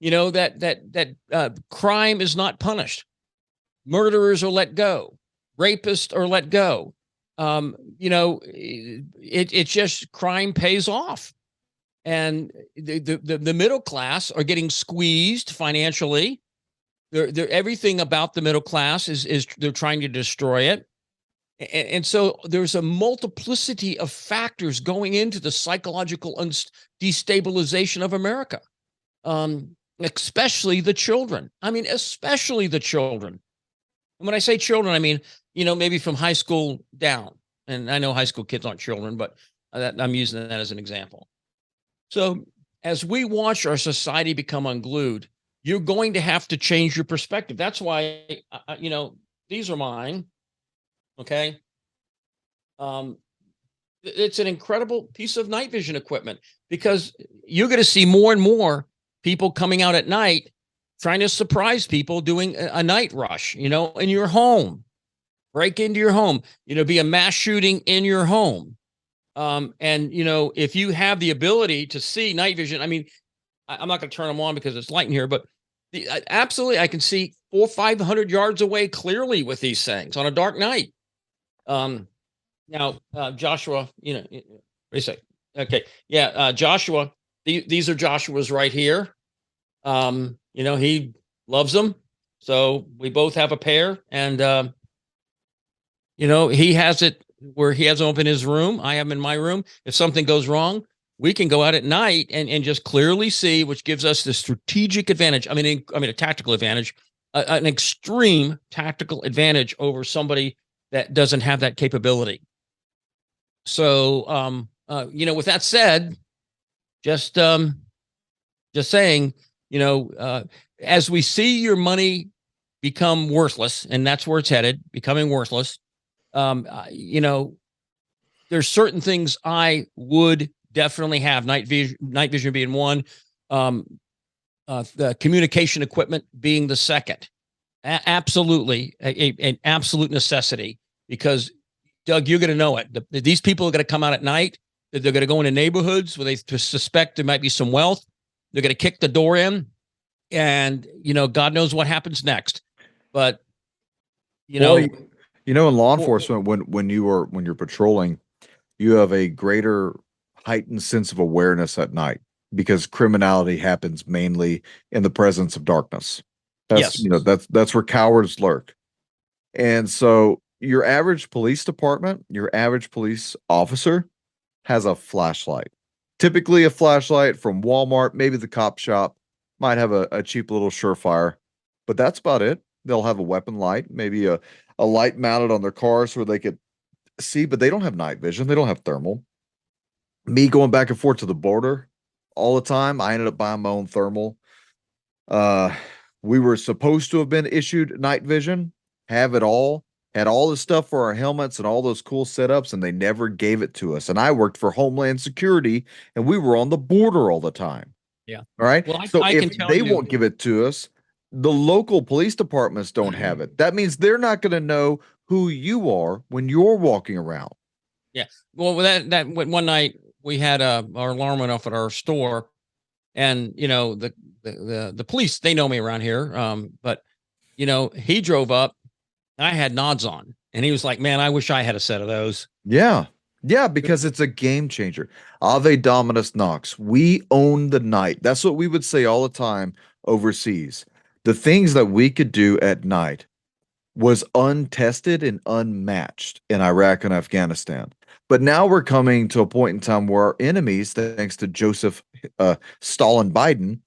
that crime is not punished. Murderers are let go. Rapists are let go. It's just crime pays off. And the middle class are getting squeezed financially. They're everything about the middle class is they're trying to destroy it. And so there's a multiplicity of factors going into the psychological destabilization of America, especially the children. I mean, especially the children. And when I say children, I mean, maybe from high school down. And I know high school kids aren't children, but I'm using that as an example. So as we watch our society become unglued, you're going to have to change your perspective. That's why, these are mine. Okay. It's an incredible piece of night vision equipment, because you're going to see more and more people coming out at night trying to surprise people doing a night rush, in your home, break into your home, be a mass shooting in your home. And if you have the ability to see night vision, I mean, I'm not going to turn them on because it's light in here, but absolutely, I can see 400 or 500 yards away clearly with these things on a dark night. Now, Joshua, wait a sec. Okay. Yeah. Joshua, these are Joshua's right here. He loves them. So we both have a pair, and, he has it where he has them up in his room. I have them in my room. If something goes wrong, we can go out at night and just clearly see, which gives us the strategic advantage. I mean, a tactical advantage, an extreme tactical advantage over somebody that doesn't have that capability. So, with that said, just saying, as we see your money become worthless, and that's where it's headed, becoming worthless. There's certain things I would definitely have. Night vision being one. The communication equipment being the second. Absolutely, an absolute necessity, because Doug, you're going to know it. These people are going to come out at night. They're going to go into neighborhoods where they suspect there might be some wealth. They're going to kick the door in, and God knows what happens next. But in law enforcement, when you're patrolling, you have a greater heightened sense of awareness at night because criminality happens mainly in the presence of darkness. That's yes. that's where cowards lurk. And so your average police department, your average police officer has a flashlight. Typically a flashlight from Walmart, maybe the cop shop might have a cheap little Surefire, but that's about it. They'll have a weapon light, maybe a light mounted on their cars where they could see, but they don't have night vision. They don't have thermal. Me going back and forth to the border all the time, I ended up buying my own thermal. Uh, we were supposed to have been issued night vision, have it all, had all the stuff for our helmets and all those cool setups, and they never gave it to us. And I worked for Homeland Security, and we were on the border all the time. Yeah. All right. Well, So I if can tell they you, won't give it to us, the local police departments don't have it. That means they're not going to know who you are when you're walking around. Yeah. Well, that one night we had our alarm went off at our store, and the police, they know me around here. But he drove up, and I had nods on, and he was like, "Man, I wish I had a set of those." Yeah. Yeah, because it's a game changer. Ave Dominus Nox. We own the night. That's what we would say all the time overseas. The things that we could do at night was untested and unmatched in Iraq and Afghanistan. But now we're coming to a point in time where our enemies, thanks to Joseph Stalin Biden,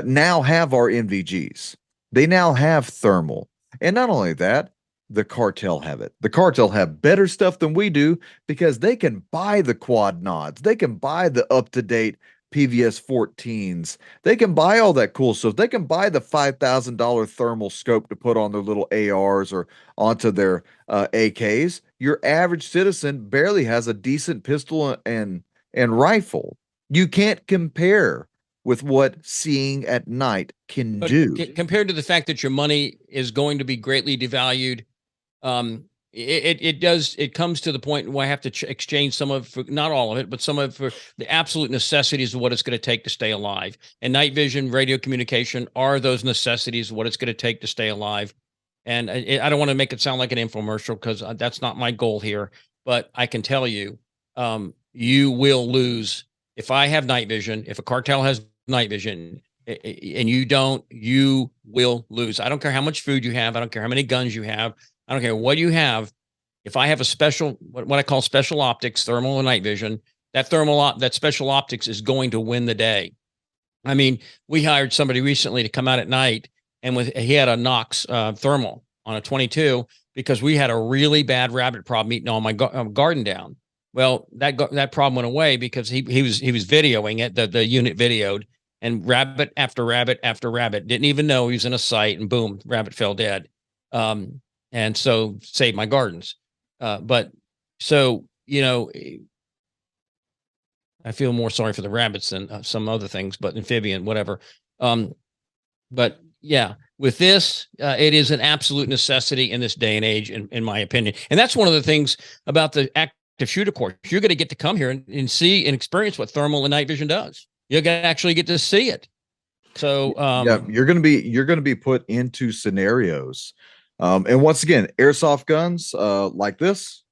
now have our NVGs. They now have thermal. And not only that, the cartel have it. The cartel have better stuff than we do because they can buy the quad nods. They can buy the up-to-date PVS 14s. They can buy all that cool stuff. They can buy the $5,000 thermal scope to put on their little ARs or onto their AKs. Your average citizen barely has a decent pistol and rifle. You can't compare with what seeing at night can do. Compared to the fact that your money is going to be greatly devalued, it comes to the point where I have to exchange some of, not all of it, but some of for the absolute necessities of what it's going to take to stay alive. And night vision, radio communication are those necessities of what it's going to take to stay alive. And I don't want to make it sound like an infomercial, because that's not my goal here. But I can tell you, you will lose if I have night vision. If a cartel has night vision and you don't, you will lose. I don't care how much food you have. I don't care how many guns you have. I don't care what you have. If I have a special, what I call special optics, thermal and night vision, that special optics is going to win the day. I mean, we hired somebody recently to come out at night, and he had a Knox thermal on a 22 because we had a really bad rabbit problem eating all my garden down. Well, that problem went away because he was videoing it. The unit videoed, and rabbit after rabbit after rabbit, didn't even know he was in a site, and boom, rabbit fell dead. And so saved my gardens. But so, I feel more sorry for the rabbits than some other things, but amphibian, whatever. But yeah, with this, it is an absolute necessity in this day and age, in my opinion. And that's one of the things about the active shooter course. You're going to get to come here and see and experience what thermal and night vision does. You're going to actually get to see it. So yeah, you're going to be put into scenarios. And once again, airsoft guns like this,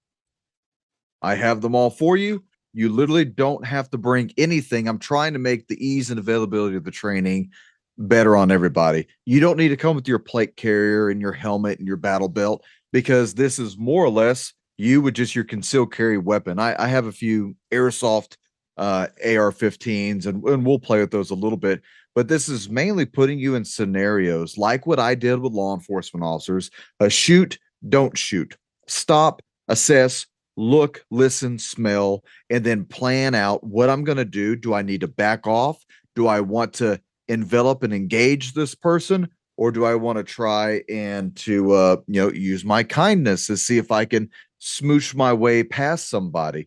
I have them all for you. You literally don't have to bring anything. I'm trying to make the ease and availability of the training better on everybody. You don't need to come with your plate carrier and your helmet and your battle belt, because this is more or less you with just your concealed carry weapon. I have a few airsoft AR-15s, and we'll play with those a little bit. But this is mainly putting you in scenarios like what I did with law enforcement officers. Shoot, don't shoot. Stop, assess, look, listen, smell, and then plan out what I'm going to do. Do I need to back off? Do I want to envelop and engage this person? Or do I want to try and to use my kindness to see if I can smoosh my way past somebody?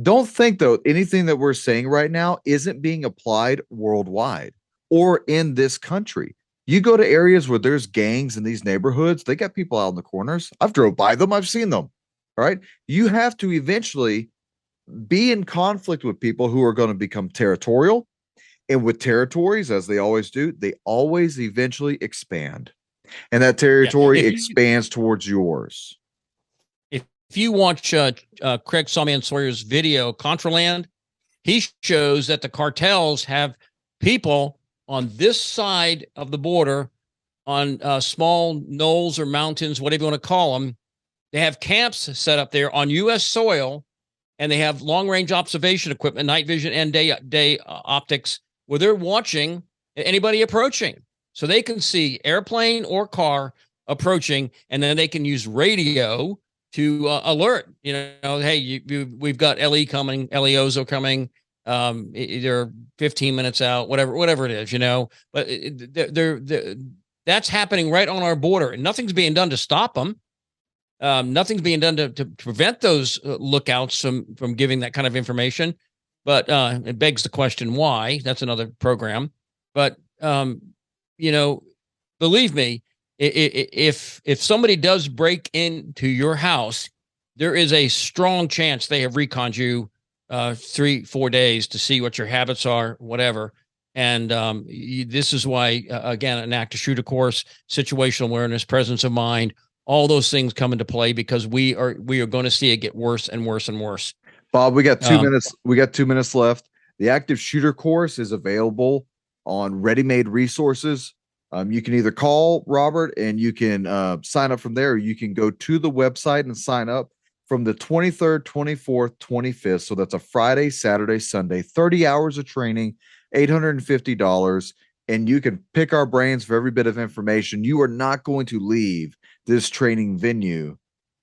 Don't think though anything that we're saying right now isn't being applied worldwide or in this country. You go to areas where there's gangs in these neighborhoods, they got people out in the corners. I've drove by them, I've seen them. Right? You have to eventually be in conflict with people who are going to become territorial. And with territories, as they always do, they always eventually expand. And that territory expands towards yours. If you watch Craig Sawman Sawyer's video, Contraland, he shows that the cartels have people on this side of the border on small knolls or mountains, whatever you want to call them. They have camps set up there on U.S. soil, and they have long-range observation equipment, night vision and day optics, where they're watching anybody approaching. So they can see airplane or car approaching, and then they can use radio to alert, hey, we've got LE coming, LEOs are coming. They're 15 minutes out, whatever it is, but that's happening right on our border, and nothing's being done to stop them. Nothing's being done to prevent those lookouts from giving that kind of information. But it begs the question, why? That's another program. But, believe me, if somebody does break into your house, there is a strong chance they have reconned you 3-4 days to see what your habits are, whatever. And this is why, again, an active shooter course, situational awareness, presence of mind, all those things come into play, because we are going to see it get worse and worse and worse. Bob, we got 2 minutes. We got 2 minutes left. The active shooter course is available on ready-made resources. You can either call Robert and you can sign up from there, or you can go to the website and sign up from the 23rd, 24th, 25th. So that's a Friday, Saturday, Sunday, 30 hours of training, $850. And you can pick our brains for every bit of information. You are not going to leave this training venue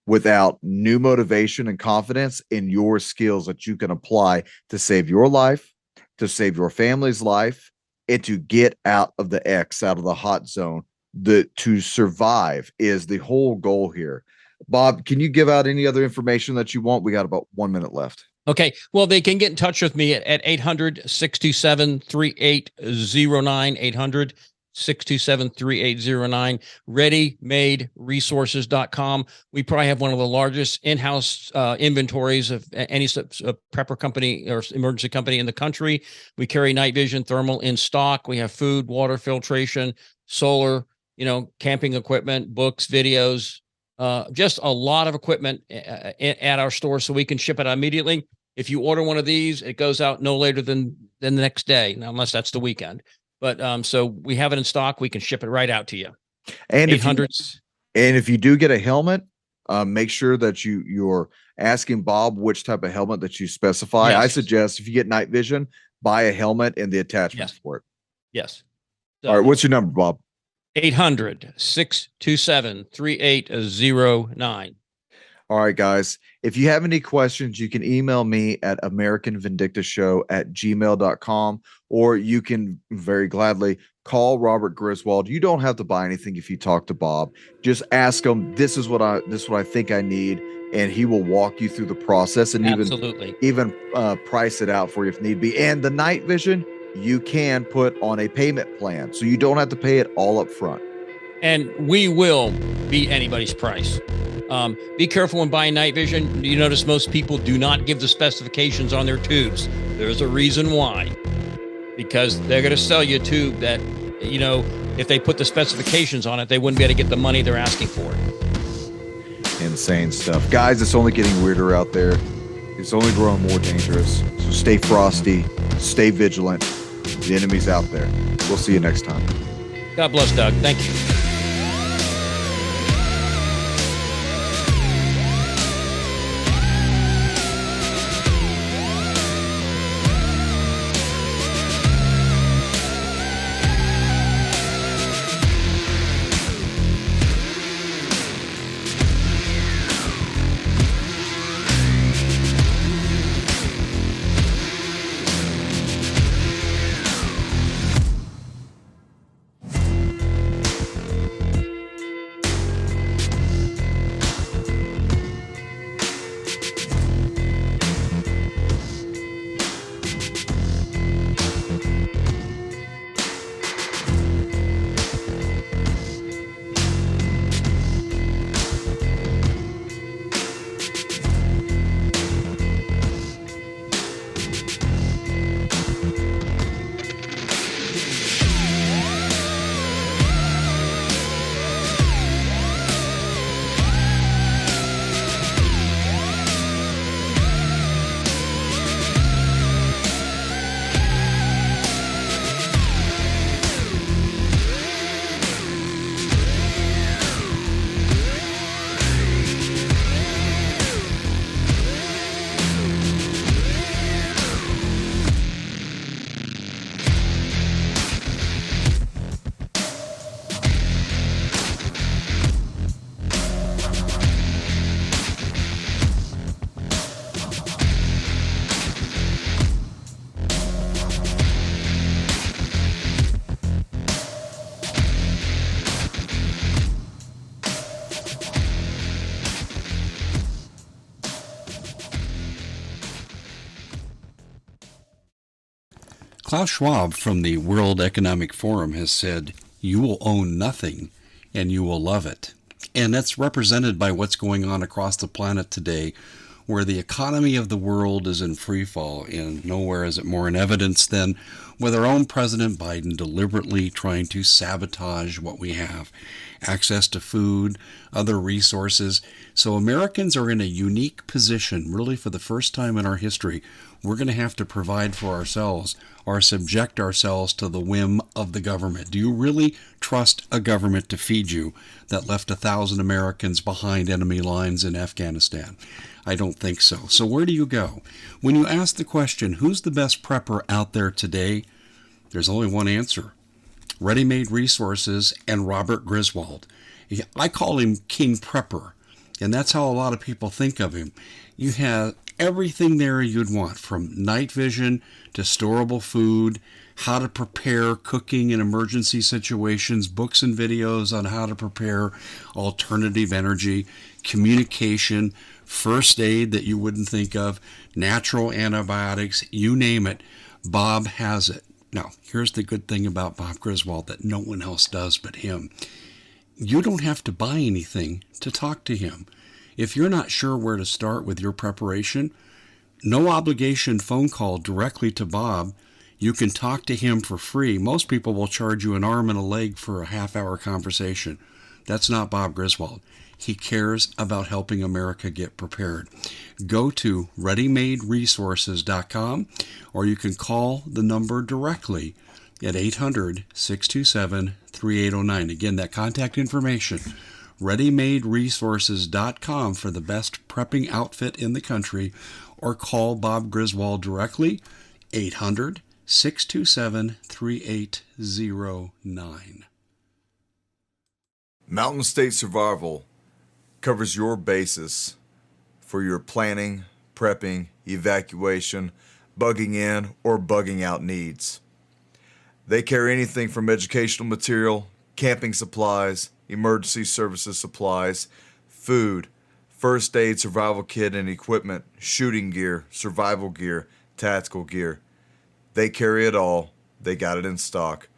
without new motivation and confidence in your skills that you can apply to save your life, to save your family's life, and to get out of the X, out of the hot zone. To survive is the whole goal here. Bob, can you give out any other information that you want? We got about 1 minute left. Okay. Well, they can get in touch with me at 800-627-3809, 800-627-3809, readymaderesources.com. We probably have one of the largest in-house inventories of any prepper company or emergency company in the country. We carry night vision, thermal in stock. We have food, water filtration, solar, camping equipment, books, videos, just a lot of equipment at our store, so we can ship it immediately. If you order one of these, it goes out no later than the next day, unless that's the weekend. But so we have it in stock. We can ship it right out to you. And if you do get a helmet, make sure that you're asking Bob which type of helmet that you specify. Yes. I suggest if you get night vision, buy a helmet and the attachments for it. Yes. So, all right. What's your number, Bob? 800-627-3809. All right, guys. If you have any questions, you can email me at AmericanVindictaShow@gmail.com, or you can very gladly call Robert Griswold. You don't have to buy anything if you talk to Bob. Just ask him, this is what I think I need, and he will walk you through the process and even price it out for you if need be. And the night vision, you can put on a payment plan, so you don't have to pay it all up front. And we will beat anybody's price. Be careful when buying night vision. You notice most people do not give the specifications on their tubes. There's a reason why. Because they're going to sell you a tube that, if they put the specifications on it, they wouldn't be able to get the money they're asking for. Insane stuff. Guys, it's only getting weirder out there. It's only growing more dangerous. So stay frosty, stay vigilant. The enemy's out there. We'll see you next time. God bless, Doug. Thank you. Klaus Schwab from the World Economic Forum has said, you will own nothing and you will love it. And that's represented by what's going on across the planet today, where the economy of the world is in free fall, and nowhere is it more in evidence than with our own President Biden deliberately trying to sabotage what we have. Access to food, other resources. So Americans are in a unique position, really for the first time in our history. We're going to have to provide for ourselves or subject ourselves to the whim of the government. Do you really trust a government to feed you that left 1,000 Americans behind enemy lines in Afghanistan? I don't think so. So where do you go? When you ask the question, who's the best prepper out there today? There's only one answer. Ready Made Resources and Robert Griswold. I call him King Prepper, and that's how a lot of people think of him. You have everything there you'd want, from night vision to storable food, how to prepare cooking in emergency situations, books and videos on how to prepare alternative energy, communication, first aid that you wouldn't think of, natural antibiotics, you name it. Bob has it. Now, here's the good thing about Bob Griswold that no one else does but him. You don't have to buy anything to talk to him. If you're not sure where to start with your preparation, no obligation phone call directly to Bob. You can talk to him for free. Most people will charge you an arm and a leg for a half-hour conversation. That's not Bob Griswold. He cares about helping America get prepared. Go to readymaderesources.com, or you can call the number directly at 800-627-3809. Again, that contact information, readymaderesources.com for the best prepping outfit in the country, or call Bob Griswold directly, 800-627-3809. Mountain State Survival covers your basis for your planning, prepping, evacuation, bugging in, or bugging out needs. They carry anything from educational material, camping supplies, emergency services supplies, food, first aid, survival kit and equipment, shooting gear, survival gear, tactical gear. They carry it all. They got it in stock.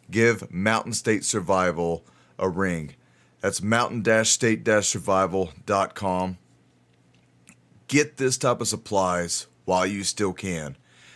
Give Mountain State Survival a ring. That's mountain-state-survival.com. Get this type of supplies while you still can.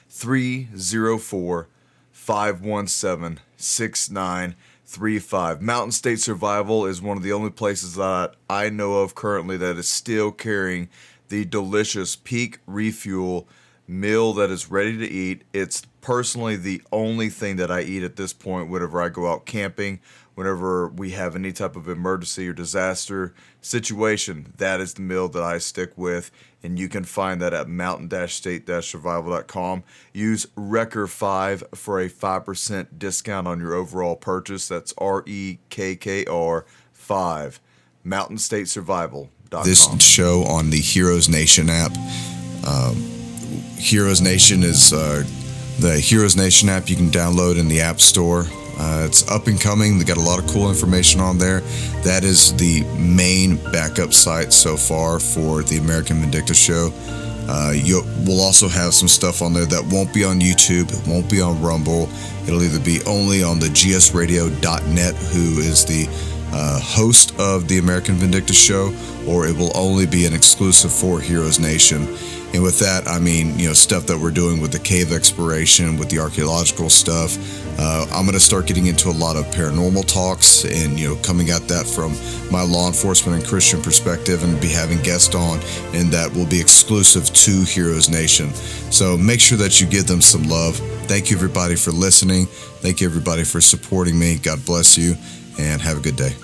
304-517-6935. Mountain State Survival is one of the only places that I know of currently that is still carrying the delicious Peak Refuel meal that is ready to eat. It's personally the only thing that I eat at this point whenever I go out camping, whenever we have any type of emergency or disaster situation. That is the meal that I stick with, and you can find that at mountain-state-survival.com. Use REKKR5 for a 5% discount on your overall purchase. That's REKKR 5. mountainstatesurvival.com. This show on the Heroes Nation app. Heroes Nation is the Heroes Nation app you can download in the App Store. It's up and coming. They got a lot of cool information on there. That is the main backup site so far for the American Vindicta show. We'll also have some stuff on there that won't be on YouTube. It won't be on Rumble. It'll either be only on the gsradio.net, who is the host of the American Vindicta show, or it will only be an exclusive for Heroes Nation. And with that, I mean, stuff that we're doing with the cave exploration, with the archaeological stuff. I'm going to start getting into a lot of paranormal talks and, coming at that from my law enforcement and Christian perspective, and be having guests on, and that will be exclusive to Heroes Nation. So make sure that you give them some love. Thank you, everybody, for listening. Thank you, everybody, for supporting me. God bless you, and have a good day.